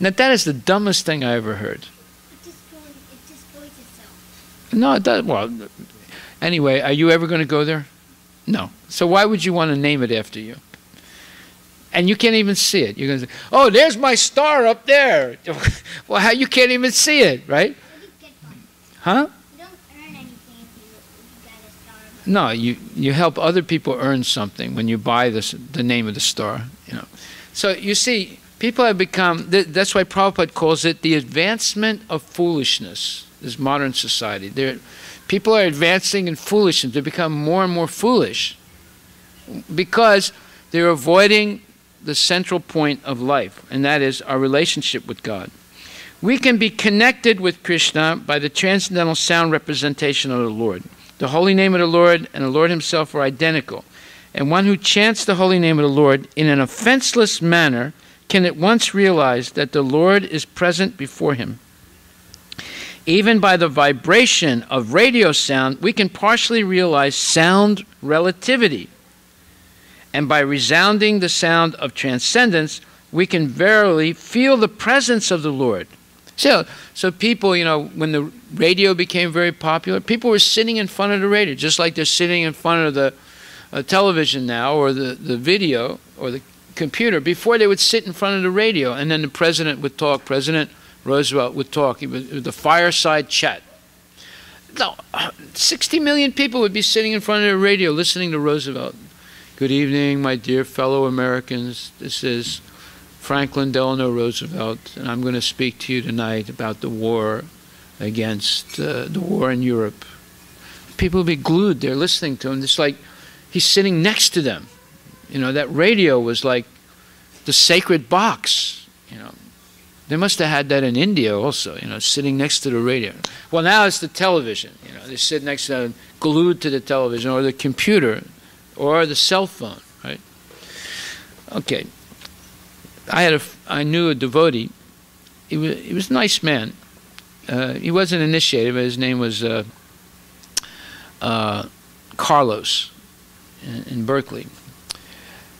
Now that is the dumbest thing I ever heard. It destroys itself. No, it does. Well, anyway, are you ever going to go there? No. So why would you want to name it after you? And you can't even see it. You're going to say, oh, there's my star up there. Well, how you can't even see it, right? Huh? You don't earn anything if you get a star. No, you help other people earn something when you buy the name of the star. You know. So you see, people have become, that's why Prabhupada calls it the advancement of foolishness, this modern society. People are advancing in foolishness. They become more and more foolish because they're avoiding the central point of life, and that is our relationship with God. We can be connected with Krishna by the transcendental sound representation of the Lord. The holy name of the Lord and the Lord himself are identical, and one who chants the holy name of the Lord in an offenseless manner can at once realize that the Lord is present before him. Even by the vibration of radio sound, we can partially realize sound relativity. And by resounding the sound of transcendence, we can verily feel the presence of the Lord. So people, you know, when the radio became very popular, people were sitting in front of the radio, just like they're sitting in front of the television now, or the video, or the computer. Before, they would sit in front of the radio, and then the president would talk. President Roosevelt would talk. It was the fireside chat. No, 60 million people would be sitting in front of the radio listening to Roosevelt. Good evening, my dear fellow Americans. This is Franklin Delano Roosevelt, and I'm going to speak to you tonight about the war against the war in Europe. People will be glued there listening to him. It's like he's sitting next to them. You know, that radio was like the sacred box. You know, they must have had that in India also. You know, sitting next to the radio. Well, now it's the television. You know, they sit next to them, glued to the television or the computer. Or the cell phone, right? Okay. I knew a devotee. He was a nice man, he wasn't initiated, but his name was Carlos in Berkeley.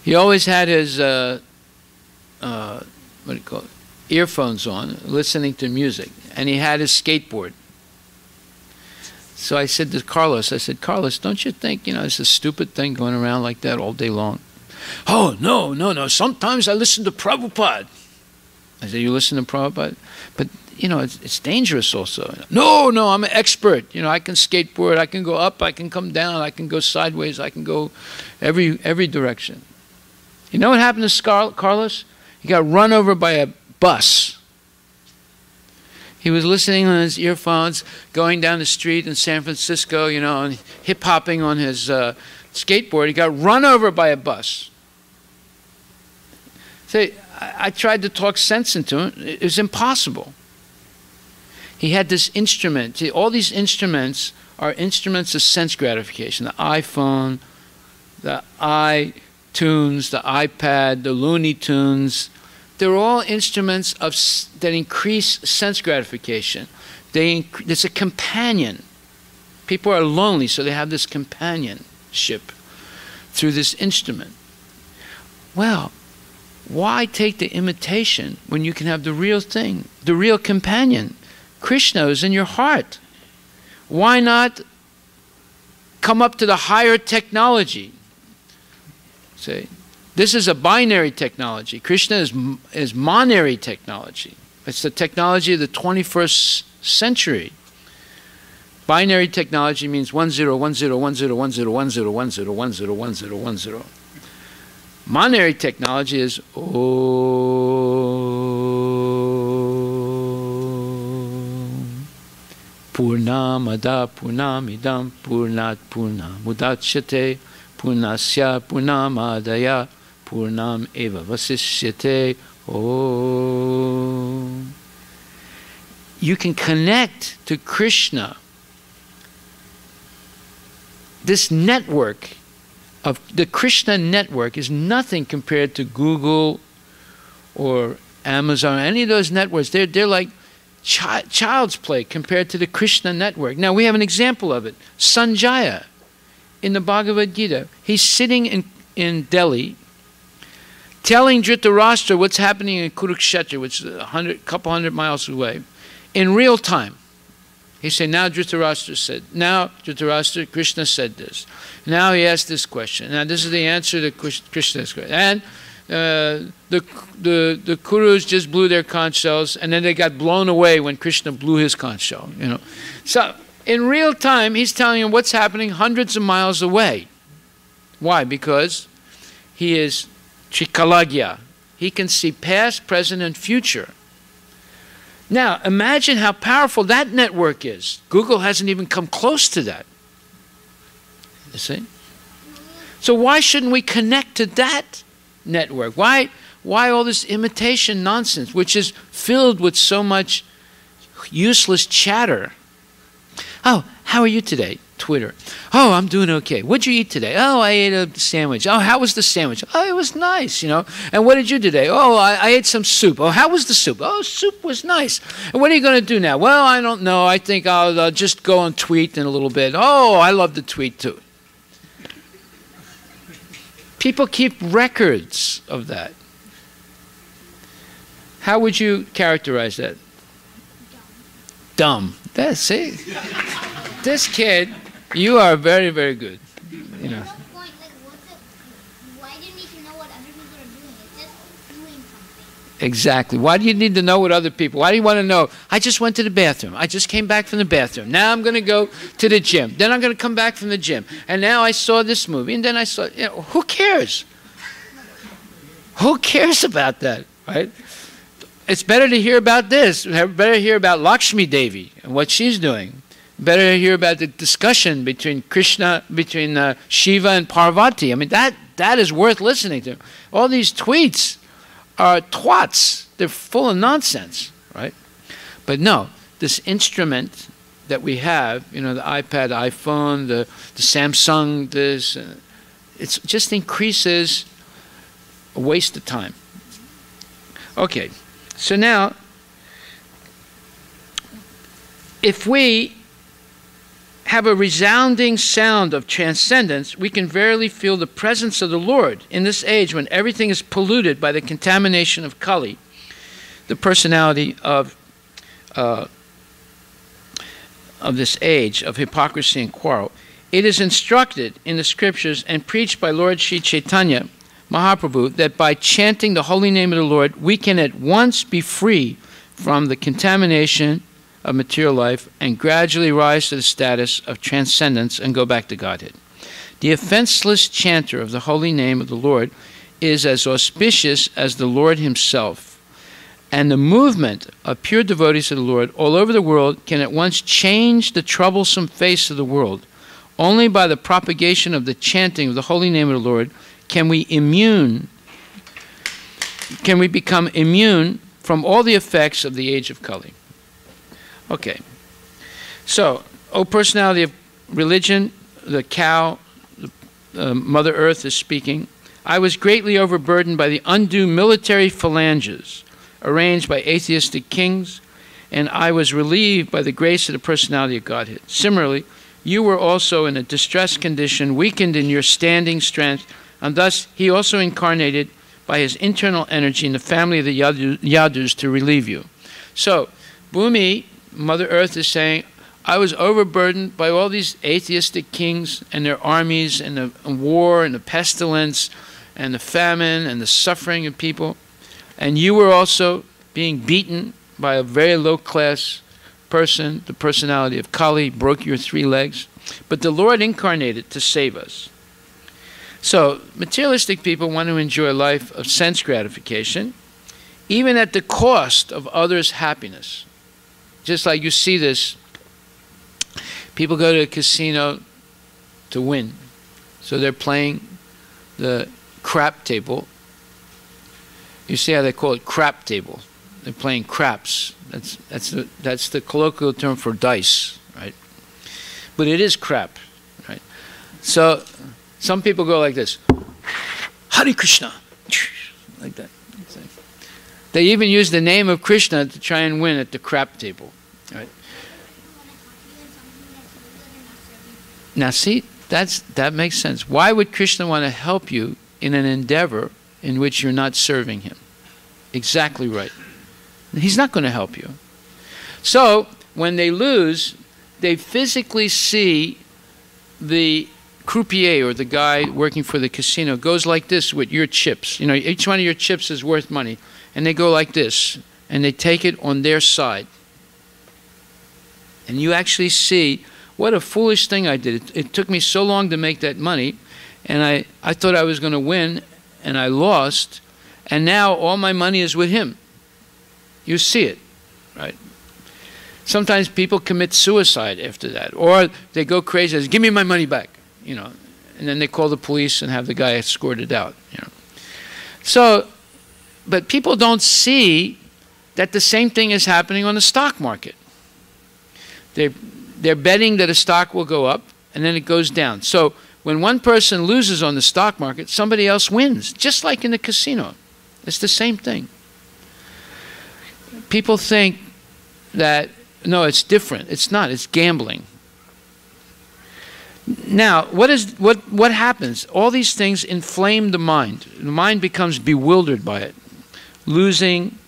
He always had his what do you call it? Earphones on, listening to music, and he had his skateboard. So I said to Carlos, Carlos, don't you think, it's a stupid thing going around like that all day long? Oh, no. Sometimes I listen to Prabhupada. I said, you listen to Prabhupada? But, it's dangerous also. No, I'm an expert. I can skateboard. I can go up. I can come down. I can go sideways. I can go every direction. You know what happened to Carlos? He got run over by a bus. He was listening on his earphones, going down the street in San Francisco, and hip-hopping on his skateboard. He got run over by a bus. See, I tried to talk sense into him. It was impossible. He had this instrument. See, all these instruments are instruments of sense gratification. The iPhone, the iTunes, the iPad, the Looney Tunes. They're all instruments that increase sense gratification. It's a companion. People are lonely, so they have this companionship through this instrument. Well, why take the imitation when you can have the real thing, the real companion? Krishna is in your heart. Why not come up to the higher technology? Say, this is a binary technology. Krishna is monary technology. It's the technology of the 21st century. Binary technology means 10, 10, 10, 10, 10, 10, 10, 10, 10, 10. Monary technology is Om Purnamada Purnamidam Purnat Purnamudachyate Purnasya Purnamadaya Purnam Eva Vasishyate. Om. You can connect to Krishna. This network of the Krishna network is nothing compared to Google or Amazon, any of those networks. They're like child's play compared to the Krishna network. Now we have an example of it. Sanjaya in the Bhagavad Gita. He's sitting in Delhi telling Dhritarashtra what's happening in Kurukshetra, which is a couple hundred miles away, in real time. He said, now Dhritarashtra, Krishna said this. Now he asked this question. Now this is the answer to Krishna's question. And the Kurus just blew their conch shells, and then they got blown away when Krishna blew his conch shell. So in real time, he's telling him what's happening hundreds of miles away. Why? Because he is Trikalagya. He can see past, present, and future. Now, imagine how powerful that network is. Google hasn't even come close to that. You see? So why shouldn't we connect to that network? Why all this imitation nonsense, which is filled with so much useless chatter? Oh, how are you today? Twitter. Oh, I'm doing okay. What'd you eat today? Oh, I ate a sandwich. Oh, how was the sandwich? Oh, it was nice, And what did you do today? Oh, I ate some soup. Oh, how was the soup? Oh, soup was nice. And what are you going to do now? Well, I don't know. I think I'll just go and tweet in a little bit. Oh, I love to tweet too. People keep records of that. How would you characterize that? Dumb. That's it. This kid, you are very, very good. Why do you need to know what other people are doing? It's just doing something. Exactly. Why do you need to know what other people? Why do you want to know? I just went to the bathroom. I just came back from the bathroom. Now I'm going to go to the gym. Then I'm going to come back from the gym. And now I saw this movie. And then I saw, who cares? Who cares about that, right? It's better to hear about this. Better hear about Lakshmi Devi and what she's doing. Better hear about the discussion between Shiva and Parvati. I mean, that is worth listening to. All these tweets are twats. They're full of nonsense, right? But no, this instrument that we have, the iPad, iPhone, the Samsung, it just increases a waste of time. Okay, so now if we have a resounding sound of transcendence, we can verily feel the presence of the Lord in this age when everything is polluted by the contamination of Kali, the personality of this age of hypocrisy and quarrel. It is instructed in the scriptures and preached by Lord Sri Chaitanya Mahaprabhu that by chanting the holy name of the Lord, we can at once be free from the contamination of material life and gradually rise to the status of transcendence and go back to Godhead. The offenseless chanter of the holy name of the Lord is as auspicious as the Lord himself, and the movement of pure devotees of the Lord all over the world can at once change the troublesome face of the world. Only by the propagation of the chanting of the holy name of the Lord can we become immune from all the effects of the age of Kali. Okay, so, O personality of religion, the cow, Mother Earth is speaking. I was greatly overburdened by the undue military phalanges arranged by atheistic kings, and I was relieved by the grace of the personality of Godhead. Similarly, you were also in a distressed condition, weakened in your standing strength, and thus he also incarnated by his internal energy in the family of the Yadus to relieve you. So, Bhumi, Mother Earth is saying, I was overburdened by all these atheistic kings and their armies and the war and the pestilence and the famine and the suffering of people. And you were also being beaten by a very low-class person, the personality of Kali, broke your 3 legs. But the Lord incarnated to save us. So, materialistic people want to enjoy a life of sense gratification, even at the cost of others' happiness. Just like you see this, people go to a casino to win. So they're playing the crap table. You see how they call it crap table. They're playing craps. That's the colloquial term for dice, right? But it is crap, right? So some people go like this, Hare Krishna, like that. They even use the name of Krishna to try and win at the crap table, right? Now see, that makes sense. Why would Krishna want to help you in an endeavor in which you're not serving him? Exactly right. He's not going to help you. So, when they lose, they physically see the croupier or the guy working for the casino goes like this with your chips. You know, each one of your chips is worth money. And they go like this, and they take it on their side. And you actually see, what a foolish thing I did. It took me so long to make that money, and I thought I was going to win, and I lost, and now all my money is with him. You see it, right? Sometimes people commit suicide after that, or they go crazy, say, give me my money back, you know, and then they call the police and have the guy escorted out, you know. So, but people don't see that the same thing is happening on the stock market. They're betting that a stock will go up, and then it goes down. So when one person loses on the stock market, somebody else wins, just like in the casino. It's the same thing. People think that, no, it's different. It's not. It's gambling. Now, what happens? All these things inflame the mind. The mind becomes bewildered by it. Losing,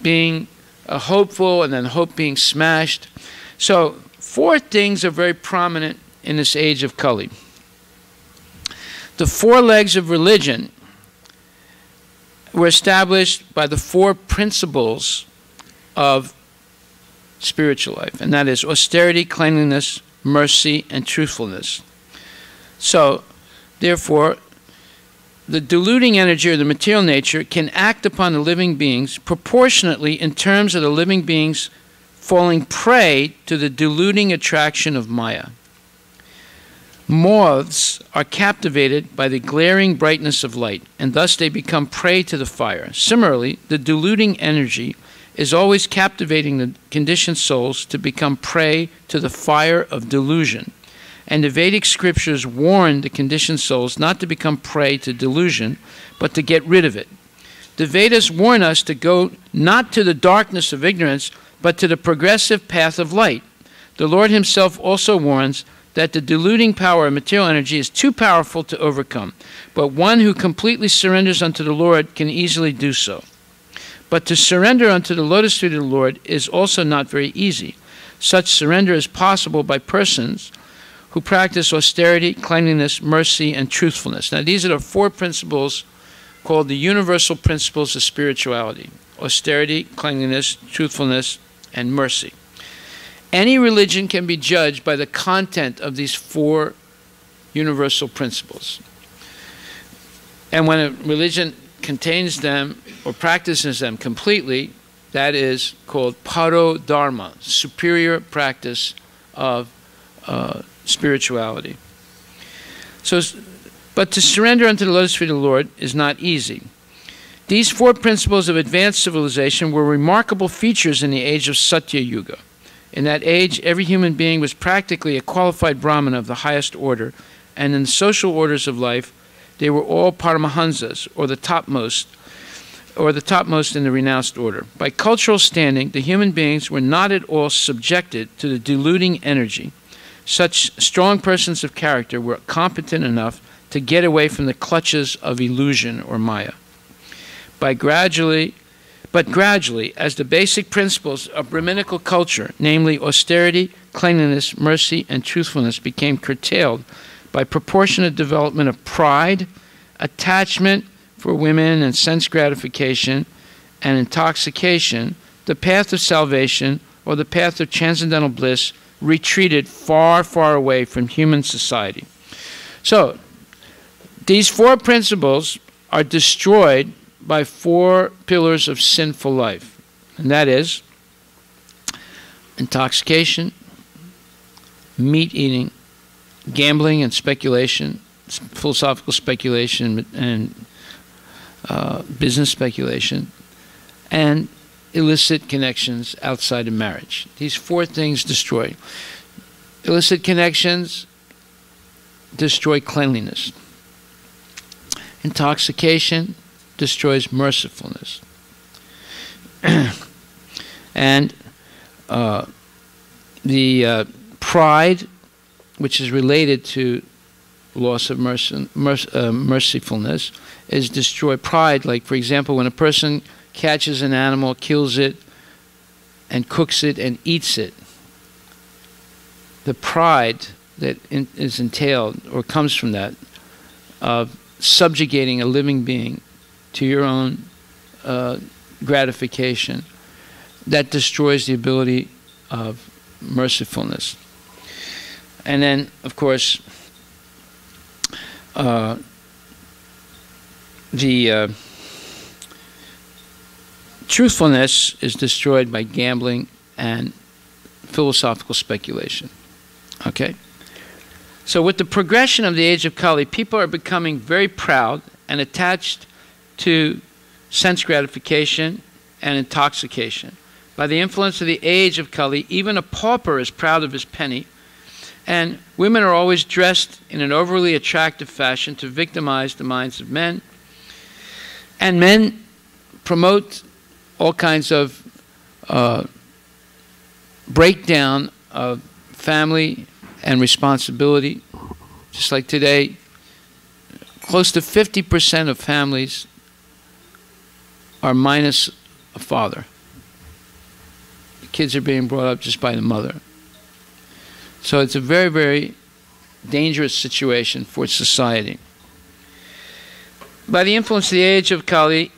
being hopeful, and then hope being smashed. So 4 things are very prominent in this age of Kali. The 4 legs of religion were established by the 4 principles of spiritual life, and that is austerity, cleanliness, mercy, and truthfulness. So, therefore, the deluding energy or the material nature can act upon the living beings proportionately in terms of the living beings falling prey to the deluding attraction of Maya. Moths are captivated by the glaring brightness of light, and thus they become prey to the fire. Similarly, the deluding energy is always captivating the conditioned souls to become prey to the fire of delusion. And the Vedic scriptures warn the conditioned souls not to become prey to delusion, but to get rid of it. The Vedas warn us to go not to the darkness of ignorance, but to the progressive path of light, the Lord himself also warns that the deluding power of material energy is too powerful to overcome, but one who completely surrenders unto the Lord can easily do so. But to surrender unto the lotus feet of the Lord is also not very easy. Such surrender is possible by persons who practice austerity, cleanliness, mercy, and truthfulness. Now, these are the 4 principles called the universal principles of spirituality: austerity, cleanliness, truthfulness, and mercy. Any religion can be judged by the content of these 4 universal principles. And when a religion contains them or practices them completely, that is called parodharma, superior practice of spirituality. But to surrender unto the lotus feet of the Lord is not easy. These 4 principles of advanced civilization were remarkable features in the age of Satya Yuga. In that age, every human being was practically a qualified Brahmana of the highest order, and in the social orders of life, they were all Paramahansas, or the topmost in the renounced order. By cultural standing, the human beings were not at all subjected to the deluding energy. Such strong persons of character were competent enough to get away from the clutches of illusion or Maya. But gradually, as the basic principles of Brahminical culture, namely austerity, cleanliness, mercy, and truthfulness, became curtailed by proportionate development of pride, attachment for women and sense gratification, and intoxication, the path of salvation, or the path of transcendental bliss, retreated far, far away from human society. So, these 4 principles are destroyed by 4 pillars of sinful life, and that is intoxication, meat eating, gambling and speculation, philosophical speculation and business speculation, and illicit connections outside of marriage. These 4 things destroy. Illicit connections destroy cleanliness. Intoxication destroys mercifulness. And the pride, which is related to loss of mercifulness, is destroyed. Pride, like for example, when a person catches an animal, kills it, and cooks it and eats it, the pride that is entailed or comes from that of subjugating a living being to your own gratification, that destroys the ability of mercifulness. And then, of course, the truthfulness is destroyed by gambling and philosophical speculation. Okay? So with the progression of the age of Kali, people are becoming very proud and attached to sense gratification and intoxication. By the influence of the age of Kali, even a pauper is proud of his penny, and women are always dressed in an overly attractive fashion to victimize the minds of men. And men promote all kinds of breakdown of family and responsibility. Just like today, close to 50% of families are minus a father. The kids are being brought up just by the mother. So it's a very, very dangerous situation for society. By the influence of the age of Kali,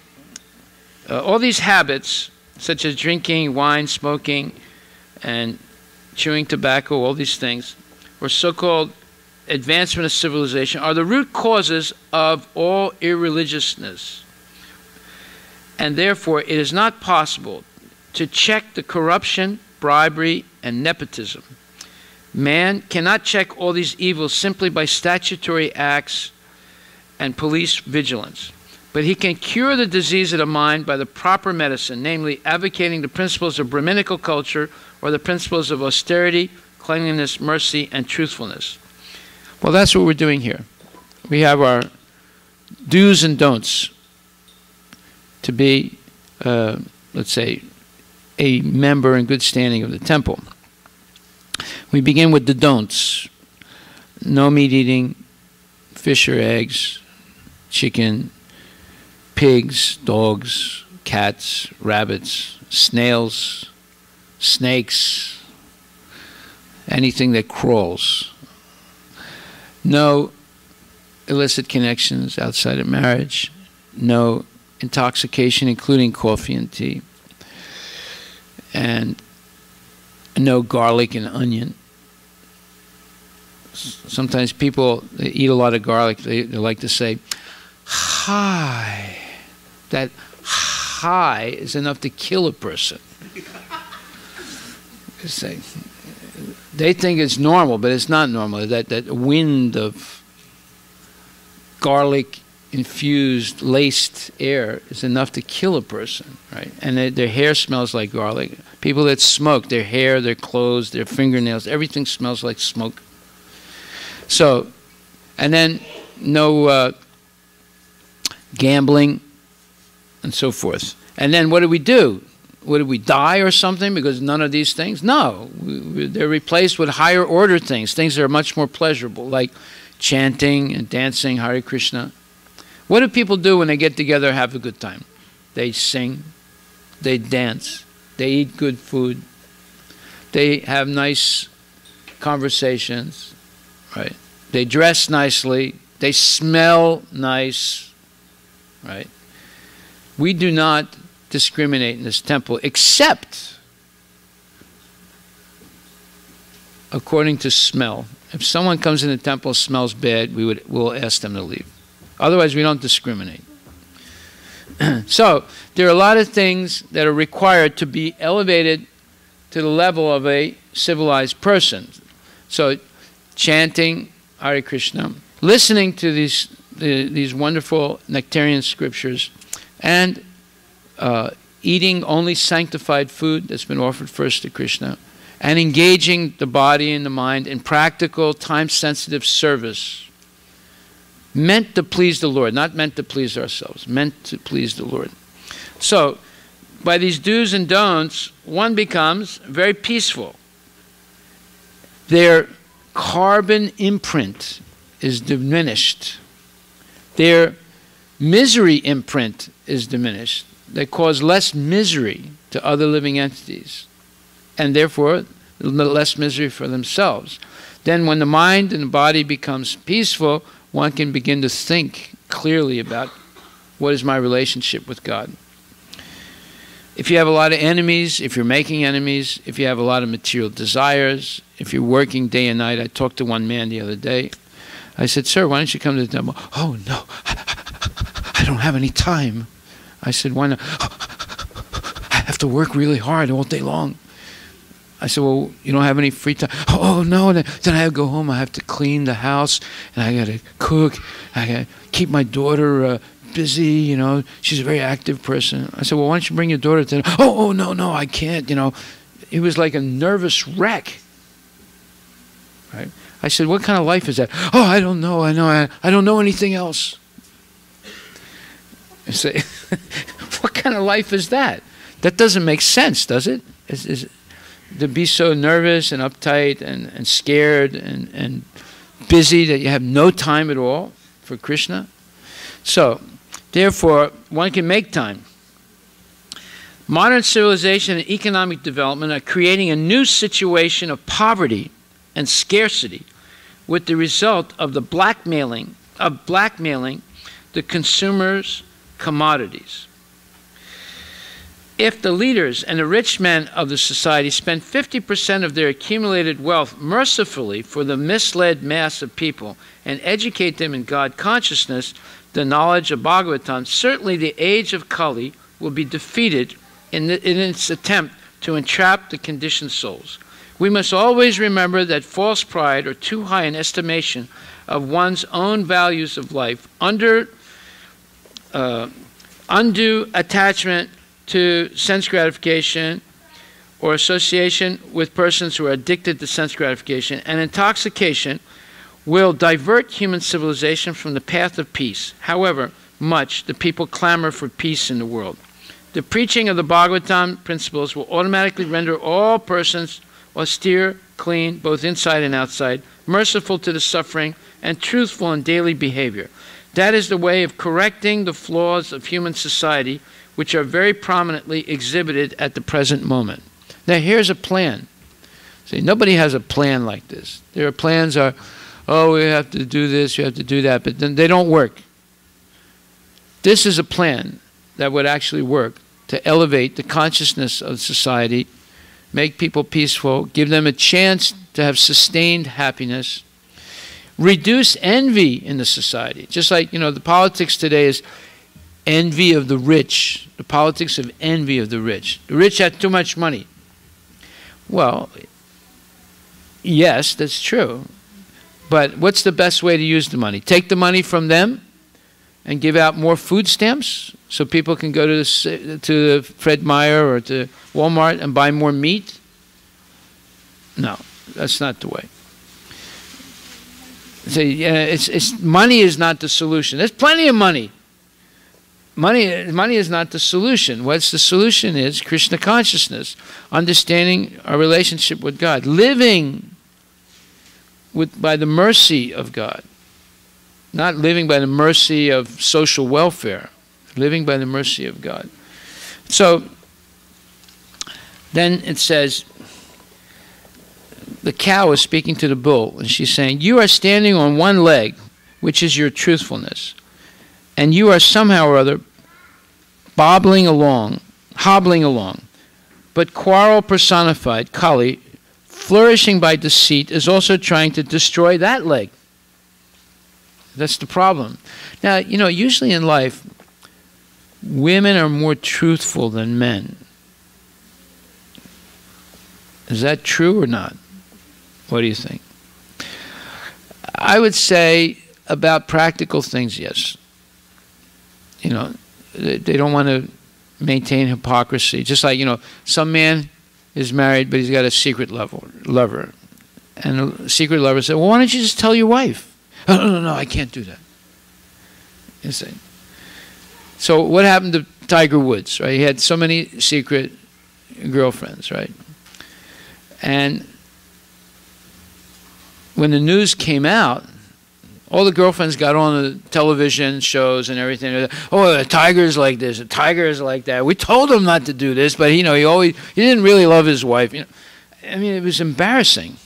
all these habits, such as drinking, wine, smoking, and chewing tobacco, all these things, or so-called advancement of civilization, are the root causes of all irreligiousness. And therefore, it is not possible to check the corruption, bribery, and nepotism. Man cannot check all these evils simply by statutory acts and police vigilance. But he can cure the disease of the mind by the proper medicine, namely advocating the principles of Brahminical culture or the principles of austerity, cleanliness, mercy, and truthfulness. Well, that's what we're doing here. We have our do's and don'ts to be, let's say, a member in good standing of the temple. We begin with the don'ts. No meat eating, fish or eggs, chicken, pigs, dogs, cats, rabbits, snails, snakes, anything that crawls. No illicit connections outside of marriage. No intoxication, including coffee and tea. And no garlic and onion. Sometimes people, they eat a lot of garlic, they like to say, hi. That hi is enough to kill a person. They think it's normal, but it's not normal. That wind of garlic-infused, laced air is enough to kill a person, right? And their hair smells like garlic. People that smoke, their hair, their clothes, their fingernails, everything smells like smoke. So, and then no gambling and so forth. And then what do we do? Would we die or something because none of these things? No. They're replaced with higher order things, things that are much more pleasurable, like chanting and dancing, Hare Krishna. What do people do when they get together and have a good time? They sing, they dance, they eat good food, they have nice conversations, right? They dress nicely, they smell nice, right? We do not discriminate in this temple except according to smell. If someone comes in the temple and smells bad, we'll ask them to leave. Otherwise, we don't discriminate. So there are a lot of things that are required to be elevated to the level of a civilized person. So chanting Hare Krishna, listening to these wonderful nectarian scriptures, and eating only sanctified food that's been offered first to Krishna, and engaging the body and the mind in practical, time-sensitive service, meant to please the Lord, not meant to please ourselves, meant to please the Lord. So, by these do's and don'ts, one becomes very peaceful. Their carbon imprint is diminished. Their misery imprint is diminished. They cause less misery to other living entities, and therefore less misery for themselves. Then when the mind and the body becomes peaceful, one can begin to think clearly about what is my relationship with God. If you have a lot of enemies, if you're making enemies, if you have a lot of material desires, if you're working day and night. I talked to one man the other day. I said, sir, why don't you come to the temple? Oh, no, I don't have any time. I said, why not? I have to work really hard all day long. I said, well, you don't have any free time? Oh, no. Then I have to go home. I have to clean the house, and I got to cook. I got to keep my daughter busy, you know. She's a very active person. I said, well, why don't you bring your daughter to the... Oh, no, I can't, you know. He was like a nervous wreck. Right? I said, what kind of life is that? Oh, I don't know. I don't know anything else. I say, what kind of life is that? That doesn't make sense, does it? To be so nervous and uptight and scared and busy that you have no time at all for Krishna. So, therefore, one can make time. Modern civilization and economic development are creating a new situation of poverty and scarcity, with the result of the blackmailing the consumers' commodities. If the leaders and the rich men of the society spend 50% of their accumulated wealth mercifully for the misled mass of people and educate them in God consciousness, the knowledge of Bhagavatam, certainly the age of Kali will be defeated in its attempt to entrap the conditioned souls. We must always remember that false pride or too high an estimation of one's own values of life, undue attachment to sense gratification or association with persons who are addicted to sense gratification and intoxication will divert human civilization from the path of peace, however much the people clamor for peace in the world. The preaching of the Bhagavatam principles will automatically render all persons austere, clean, both inside and outside, merciful to the suffering, and truthful in daily behavior. That is the way of correcting the flaws of human society, which are very prominently exhibited at the present moment. Now here's a plan. See, nobody has a plan like this. Their plans are, oh, we have to do this, you have to do that, but then they don't work. This is a plan that would actually work to elevate the consciousness of society, make people peaceful, give them a chance to have sustained happiness, reduce envy in the society. Just like, the politics today is envy of the rich, the politics of envy of the rich. The rich have too much money. Well, yes, that's true. But what's the best way to use the money? Take the money from them and give out more food stamps so people can go to Fred Meyer or to Walmart and buy more meat? No, that's not the way. See, money is not the solution. There's plenty of money. Money is not the solution. What's the solution is Krishna consciousness, understanding our relationship with God, living by the mercy of God, not living by the mercy of social welfare, living by the mercy of God. So then it says, the cow is speaking to the bull, and she's saying, you are standing on one leg, which is your truthfulness, and you are somehow or other hobbling along, but quarrel personified, Kali, flourishing by deceit, is also trying to destroy that leg. That's the problem. Now, usually in life, women are more truthful than men. Is that true or not? What do you think? I would say about practical things, yes. They don't want to maintain hypocrisy. Just like, some man is married, but he's got a secret lover. And the secret lover said, well, why don't you just tell your wife? Oh, no, I can't do that. You see. So what happened to Tiger Woods, right? He had so many secret girlfriends, right? And when the news came out, all the girlfriends got on the television shows and everything. Oh, the tiger's like this, the tiger's like that. We told him not to do this, but he didn't really love his wife. I mean, it was embarrassing.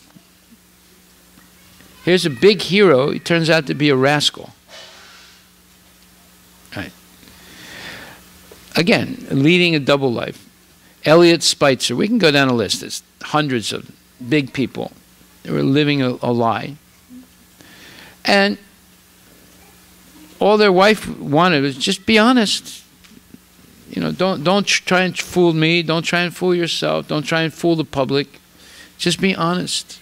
Here's a big hero. He turns out to be a rascal. Right. Again, leading a double life. Elliot Spitzer. We can go down a list. There's hundreds of big people. They were living a lie. And all their wife wanted was just be honest. Don't try and fool me. Don't try and fool yourself. Don't try and fool the public. Just be honest.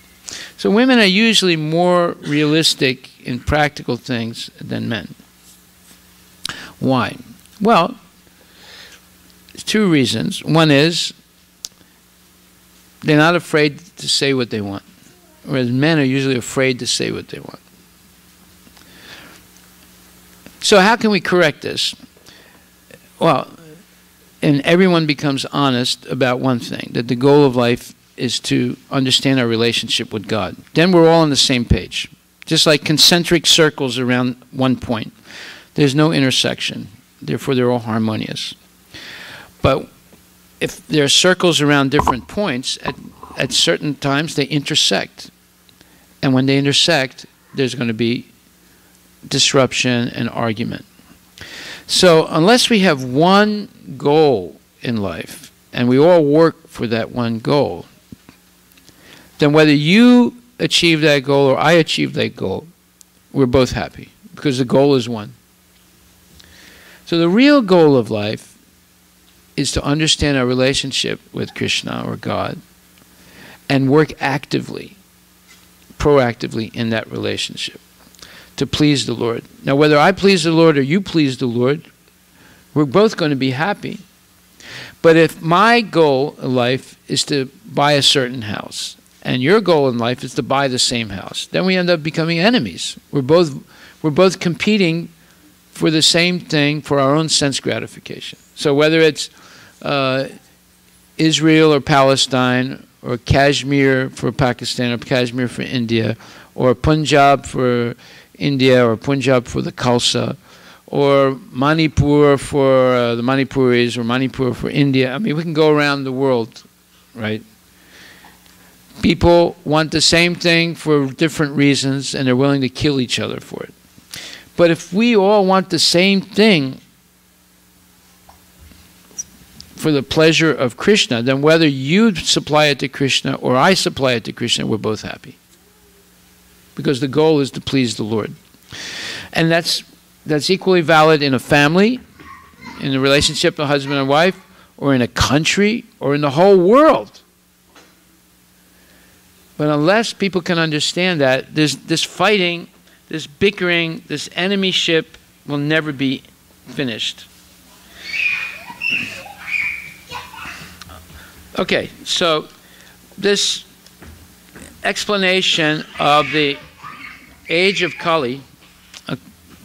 So women are usually more realistic in practical things than men. Why? Well, two reasons. One is they're not afraid to say what they want, whereas men are usually afraid to say what they want. So how can we correct this? Well, and everyone becomes honest about one thing, that the goal of life is to understand our relationship with God. Then we're all on the same page. Just like concentric circles around one point. There's no intersection. Therefore, they're all harmonious. But if there are circles around different points, at certain times they intersect. And when they intersect, there's going to be disruption and argument. So unless we have one goal in life, and we all work for that one goal, then whether you achieve that goal or I achieve that goal, we're both happy, because the goal is one. So the real goal of life is to understand our relationship with Krishna or God and work actively, proactively in that relationship to please the Lord. Now, whether I please the Lord or you please the Lord, we're both going to be happy. But if my goal in life is to buy a certain house, and your goal in life is to buy the same house, then we end up becoming enemies. We're both competing for the same thing for our own sense gratification. So whether it's Israel or Palestine, or Kashmir for Pakistan, or Kashmir for India, or Punjab for India, or Punjab for the Khalsa, or Manipur for the Manipuris, or Manipur for India. I mean, we can go around the world, right? People want the same thing for different reasons, and they're willing to kill each other for it. But if we all want the same thing for the pleasure of Krishna, then whether you supply it to Krishna or I supply it to Krishna, we're both happy. Because the goal is to please the Lord. And that's equally valid in a family, in the relationship of husband and wife, or in a country, or in the whole world. But unless people can understand that, this fighting, this bickering, this enemyship will never be finished. Okay, so this explanation of the age of Kali,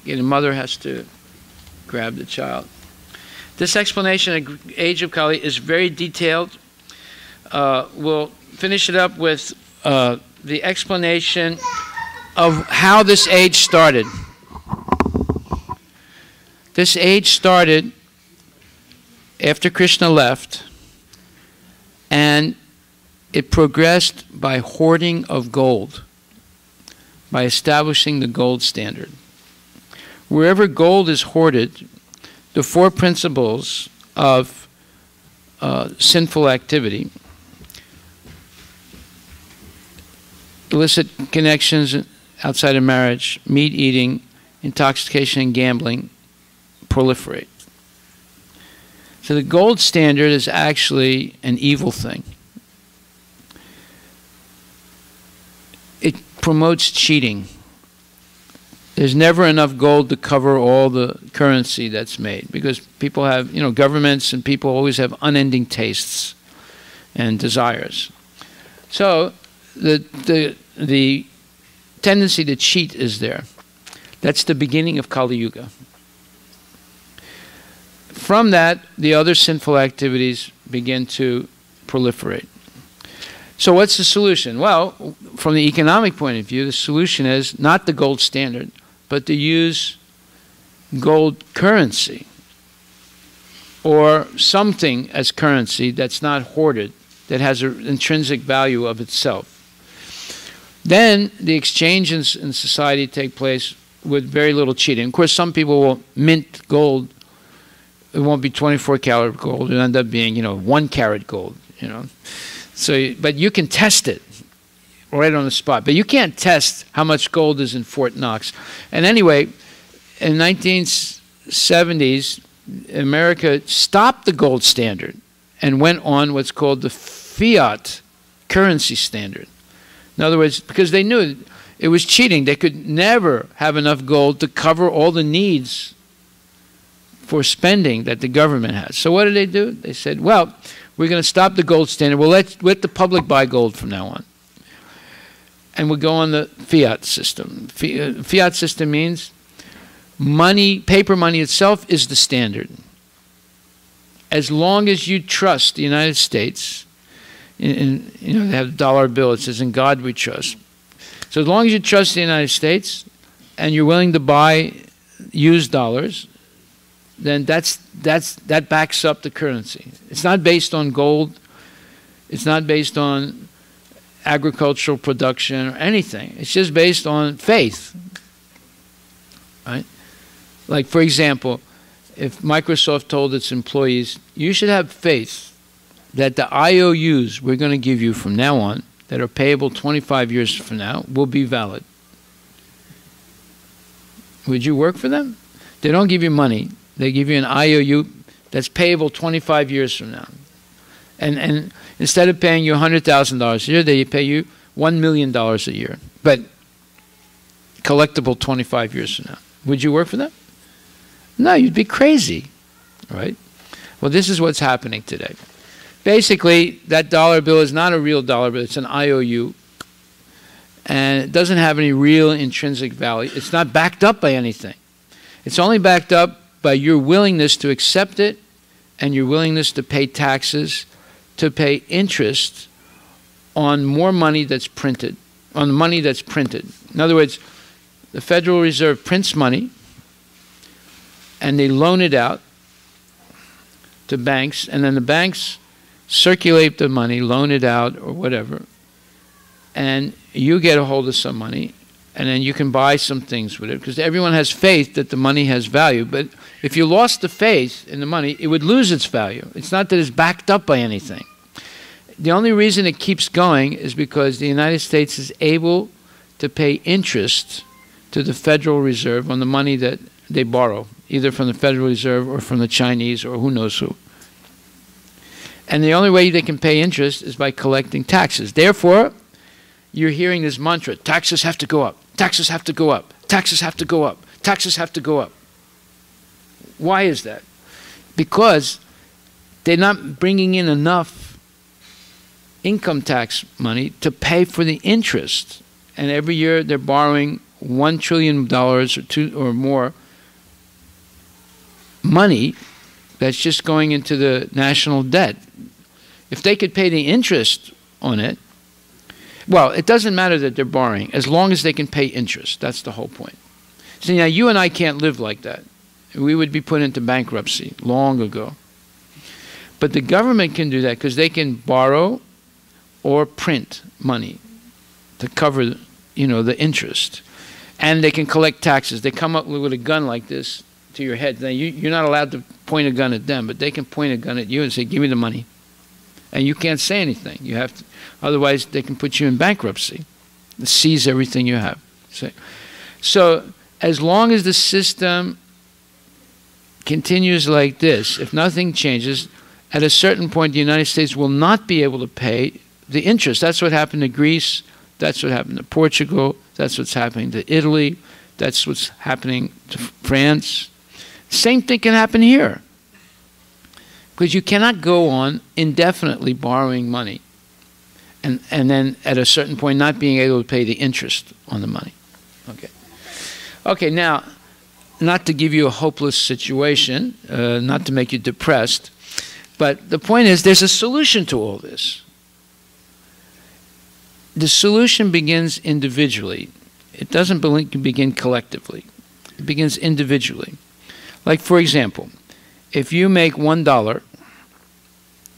the mother has to grab the child. This explanation of age of Kali is very detailed. We'll finish it up with the explanation of how this age started. This age started after Krishna left, and it progressed by hoarding of gold, by establishing the gold standard. Wherever gold is hoarded, the four principles of sinful activity, illicit connections outside of marriage, meat eating, intoxication, and gambling, proliferate. So the gold standard is actually an evil thing. It promotes cheating. There's never enough gold to cover all the currency that's made, because people have, governments and people always have unending tastes and desires. So the tendency to cheat is there. That's the beginning of Kali Yuga. From that, the other sinful activities begin to proliferate. So what's the solution? Well, from the economic point of view, the solution is not the gold standard, but to use gold currency or something as currency that's not hoarded, that has an intrinsic value of itself. Then the exchanges in society take place with very little cheating. Of course, some people will mint gold. It won't be 24-karat gold. It'll end up being, 1-karat gold, So, but you can test it right on the spot. But you can't test how much gold is in Fort Knox. And anyway, in the 1970s, America stopped the gold standard and went on what's called the fiat currency standard. In other words, because they knew it was cheating. They could never have enough gold to cover all the needs for spending that the government has. So what did they do? They said, well, we're going to stop the gold standard. We'll let the public buy gold from now on. And we'll go on the fiat system. Fiat system means money, paper money itself is the standard. As long as you trust the United States, they have the dollar bill, it says, in God we trust. So as long as you trust the United States and you're willing to buy used dollars, then that backs up the currency. It's not based on gold. It's not based on agricultural production or anything. It's just based on faith. Right? Like, for example, if Microsoft told its employees, you should have faith that the IOUs we're going to give you from now on, that are payable 25 years from now, will be valid. Would you work for them? They don't give you money. They give you an IOU that's payable 25 years from now. And instead of paying you $100,000 a year, they pay you $1 million a year. But collectible 25 years from now. Would you work for them? No, you'd be crazy. Right? Well, this is what's happening today. Basically, that dollar bill is not a real dollar bill. It's an IOU. And it doesn't have any real intrinsic value. It's not backed up by anything. It's only backed up by your willingness to accept it and your willingness to pay taxes, to pay interest on more money that's printed, on the money that's printed. In other words, the Federal Reserve prints money and they loan it out to banks, and then the banks circulate the money, loan it out or whatever, and you get a hold of some money, and then you can buy some things with it, because everyone has faith that the money has value. But if you lost the faith in the money, it would lose its value. It's not that it's backed up by anything. The only reason it keeps going is because the United States is able to pay interest to the Federal Reserve on the money that they borrow, either from the Federal Reserve or from the Chinese or who knows who. And the only way they can pay interest is by collecting taxes. Therefore, you're hearing this mantra, taxes have to go up, taxes have to go up, taxes have to go up, taxes have to go up. Why is that? Because they're not bringing in enough income tax money to pay for the interest. And every year they're borrowing $1 trillion or two or more money that's just going into the national debt. If they could pay the interest on it, well, it doesn't matter that they're borrowing, as long as they can pay interest. That's the whole point. See, now you and I can't live like that. We would be put into bankruptcy long ago. But the government can do that because they can borrow or print money to cover, you know, the interest. And they can collect taxes. They come up with a gun like this to your head. Now, you're not allowed to point a gun at them, but they can point a gun at you and say, give me the money. And you can't say anything. You have to, otherwise they can put you in bankruptcy, seize everything you have. So as long as the system continues like this, if nothing changes, at a certain point the United States will not be able to pay the interest. That's what happened to Greece. That's what happened to Portugal. That's what's happening to Italy. That's what's happening to France. Same thing can happen here. Because you cannot go on indefinitely borrowing money and then at a certain point not being able to pay the interest on the money. Okay. Okay, now, not to give you a hopeless situation, not to make you depressed, but the point is there's a solution to all this. The solution begins individually. It doesn't begin collectively. It begins individually. Like, for example, if you make $1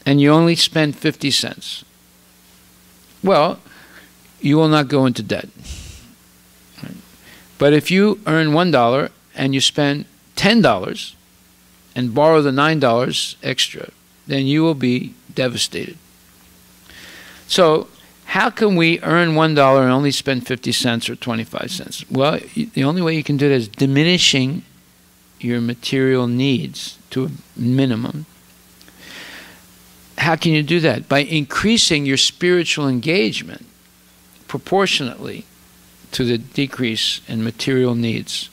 and you only spend 50 cents, well, you will not go into debt. Right? But if you earn $1 and you spend $10 and borrow the $9 extra, then you will be devastated. So how can we earn $1 and only spend 50 cents or 25 cents? Well, the only way you can do that is diminishing your material needs to a minimum. How can you do that? By increasing your spiritual engagement proportionately to the decrease in material needs.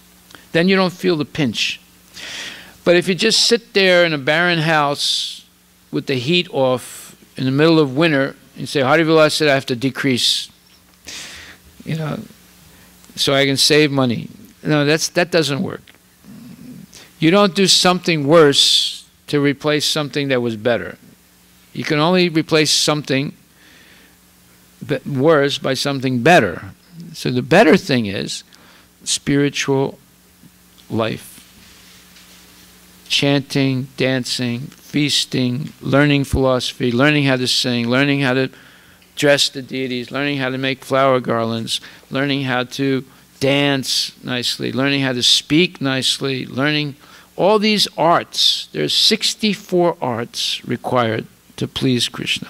Then you don't feel the pinch. But if you just sit there in a barren house with the heat off in the middle of winter and say, Harivilas said I have to decrease, you know, so I can save money. No, that doesn't work. You don't do something worse to replace something that was better. You can only replace something worse by something better. So the better thing is spiritual life. Chanting, dancing, feasting, learning philosophy, learning how to sing, learning how to dress the deities, learning how to make flower garlands, learning how to dance nicely, learning how to speak nicely, learning all these arts. There's 64 arts required to please Krishna.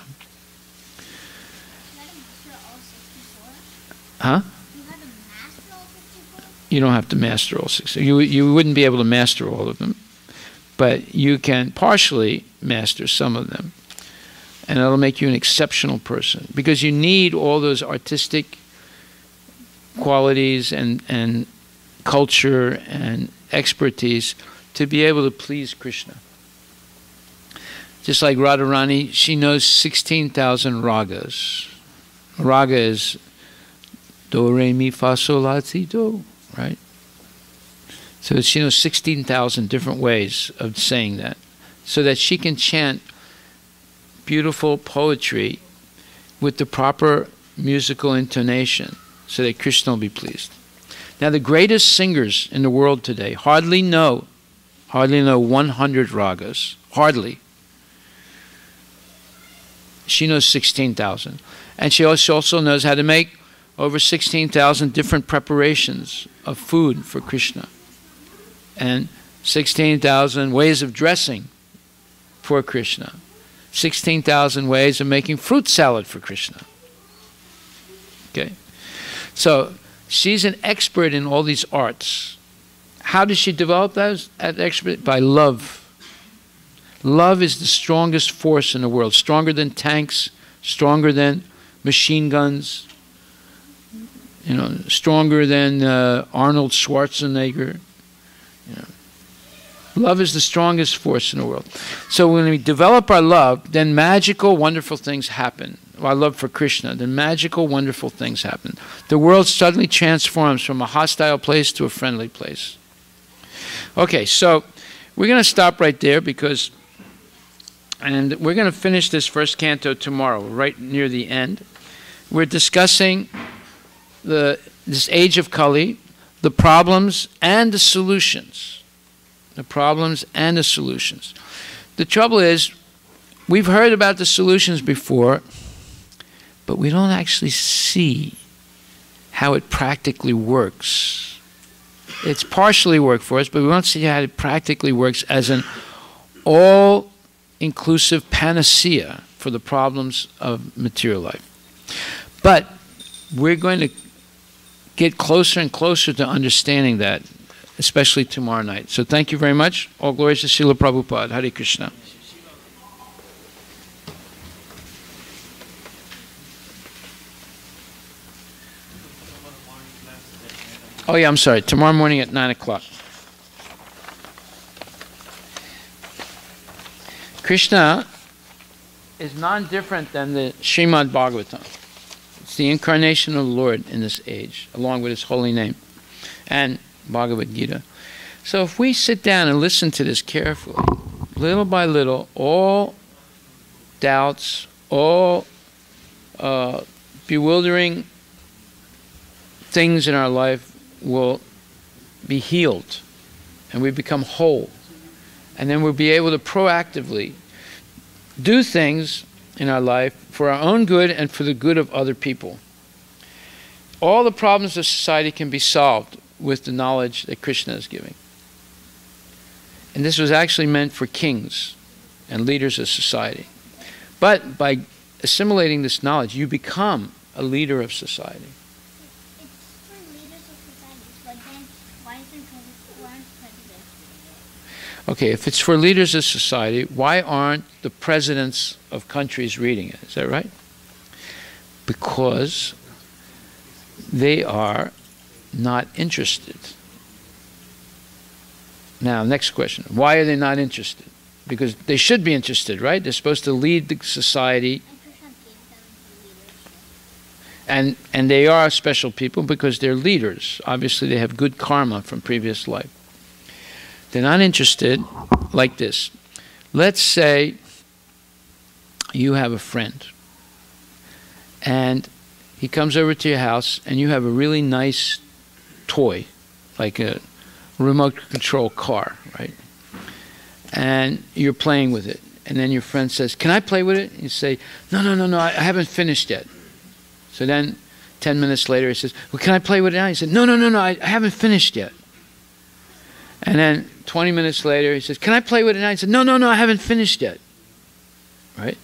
Huh? You don't have to master all 64. You wouldn't be able to master all of them, but you can partially master some of them, and that'll make you an exceptional person, because you need all those artistic qualities and culture and expertise to be able to please Krishna. Just like Radharani, she knows 16,000 ragas. Raga is do, re, mi, fa, sol, la, si, do, right? So she knows 16,000 different ways of saying that, so that she can chant beautiful poetry with the proper musical intonation so that Krishna will be pleased. Now, the greatest singers in the world today hardly know 100 ragas. Hardly. She knows 16,000. And she also knows how to make over 16,000 different preparations of food for Krishna. And 16,000 ways of dressing for Krishna. 16,000 ways of making fruit salad for Krishna. Okay? So, she's an expert in all these arts. How does she develop that expert? By love. Love is the strongest force in the world. Stronger than tanks, stronger than machine guns, stronger than Arnold Schwarzenegger. Love is the strongest force in the world. So when we develop our love, then magical, wonderful things happen. Our love for Krishna, then magical, wonderful things happen. The world suddenly transforms from a hostile place to a friendly place. Okay, so we're going to stop right there and we're going to finish this first canto tomorrow, right near the end. We're discussing this age of Kali, the problems and the solutions. The problems and the solutions. The trouble is, we've heard about the solutions before, but we don't actually see how it practically works. It's partially worked for us, but we don't see how it practically works as an all-inclusive panacea for the problems of material life. But we're going to get closer and closer to understanding that, especially tomorrow night. So thank you very much. All glories to Srila Prabhupada. Hare Krishna. Oh yeah, I'm sorry. Tomorrow morning at 9 o'clock. Krishna is non-different than the Srimad Bhagavatam. It's the incarnation of the Lord in this age, along with His holy name. And Bhagavad Gita. So if we sit down and listen to this carefully, little by little, all doubts, all bewildering things in our life will be healed, and we become whole. And then we'll be able to proactively do things in our life for our own good and for the good of other people. All the problems of society can be solved with the knowledge that Krishna is giving. And this was actually meant for kings and leaders of society. But by assimilating this knowledge, you become a leader of society. It's for leaders of society, but then why aren't presidents? Okay, if it's for leaders of society, why aren't the presidents of countries reading it? Is that right? Because they are not interested. Now, next question. Why are they not interested? Because they should be interested, right? They're supposed to lead the society. And they are special people because they're leaders. Obviously, they have good karma from previous life. They're not interested like this. Let's say you have a friend, and he comes over to your house, and you have a really nice toy, like a remote control car, right? And you're playing with it. And then your friend says, "Can I play with it?" And you say, No, I haven't finished yet. So then 10 minutes later he says, "Well, can I play with it now?" He said, No, I haven't finished yet. And then 20 minutes later he says, "Can I play with it now?" He said, No, I haven't finished yet. Right?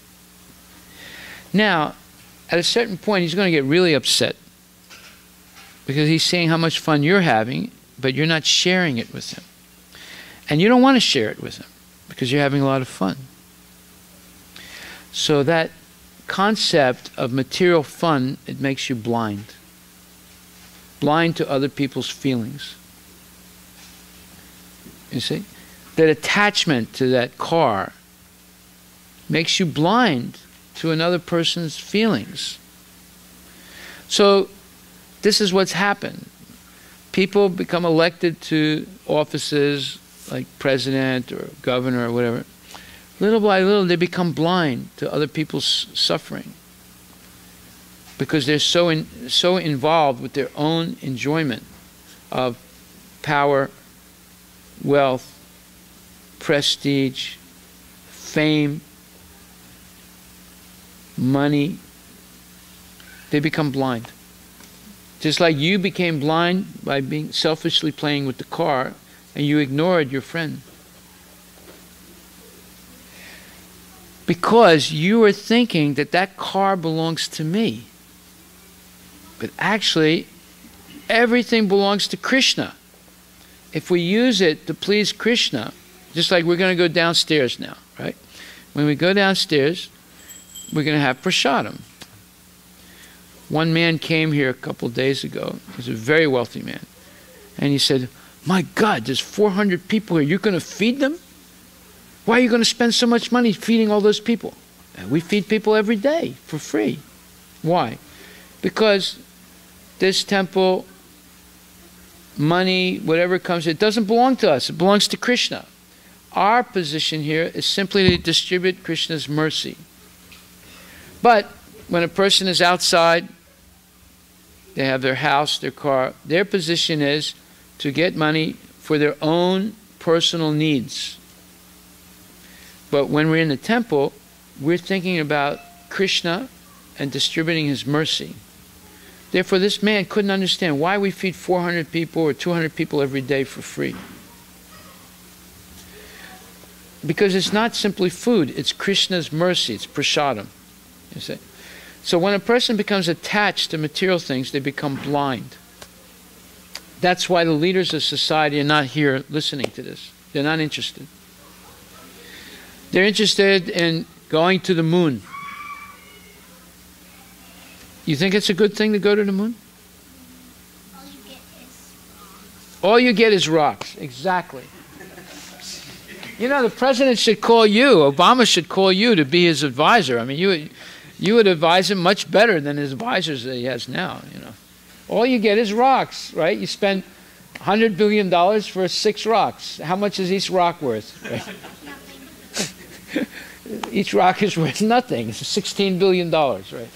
Now, at a certain point he's going to get really upset because he's seeing how much fun you're having, but you're not sharing it with him. And you don't want to share it with him because you're having a lot of fun. So that concept of material fun, it makes you blind. Blind to other people's feelings. You see? That attachment to that car makes you blind to another person's feelings. So this is what's happened. People become elected to offices like president or governor or whatever. Little by little, they become blind to other people's suffering. because they're so involved with their own enjoyment of power, wealth, prestige, fame, money. They become blind. Just like you became blind by being selfishly playing with the car and you ignored your friend. Because you were thinking that that car belongs to me. But actually, everything belongs to Krishna. If we use it to please Krishna, just like we're going to go downstairs now, right? When we go downstairs, we're going to have prasadam. One man came here a couple of days ago. He was a very wealthy man. And he said, "My God, there's 400 people here. You're going to feed them? Why are you going to spend so much money feeding all those people?" And we feed people every day for free. Why? Because this temple, money, whatever comes, it doesn't belong to us. It belongs to Krishna. Our position here is simply to distribute Krishna's mercy. But when a person is outside, they have their house, their car, their position is to get money for their own personal needs. But when we're in the temple, we're thinking about Krishna and distributing his mercy. Therefore, this man couldn't understand why we feed 400 people or 200 people every day for free. Because it's not simply food, it's Krishna's mercy, it's prasadam. You see? So when a person becomes attached to material things, they become blind. That's why the leaders of society are not here listening to this. They're not interested. They're interested in going to the moon. You think it's a good thing to go to the moon? All you get is rocks. All you get is rocks. Exactly. You know, the president should call you, Obama should call you to be his advisor. I mean, you would advise him much better than his advisors that he has now, you know. All you get is rocks, right? You spend $100 billion for 6 rocks. How much is each rock worth? Right? Nothing. Each rock is worth nothing. It's $16 billion, right?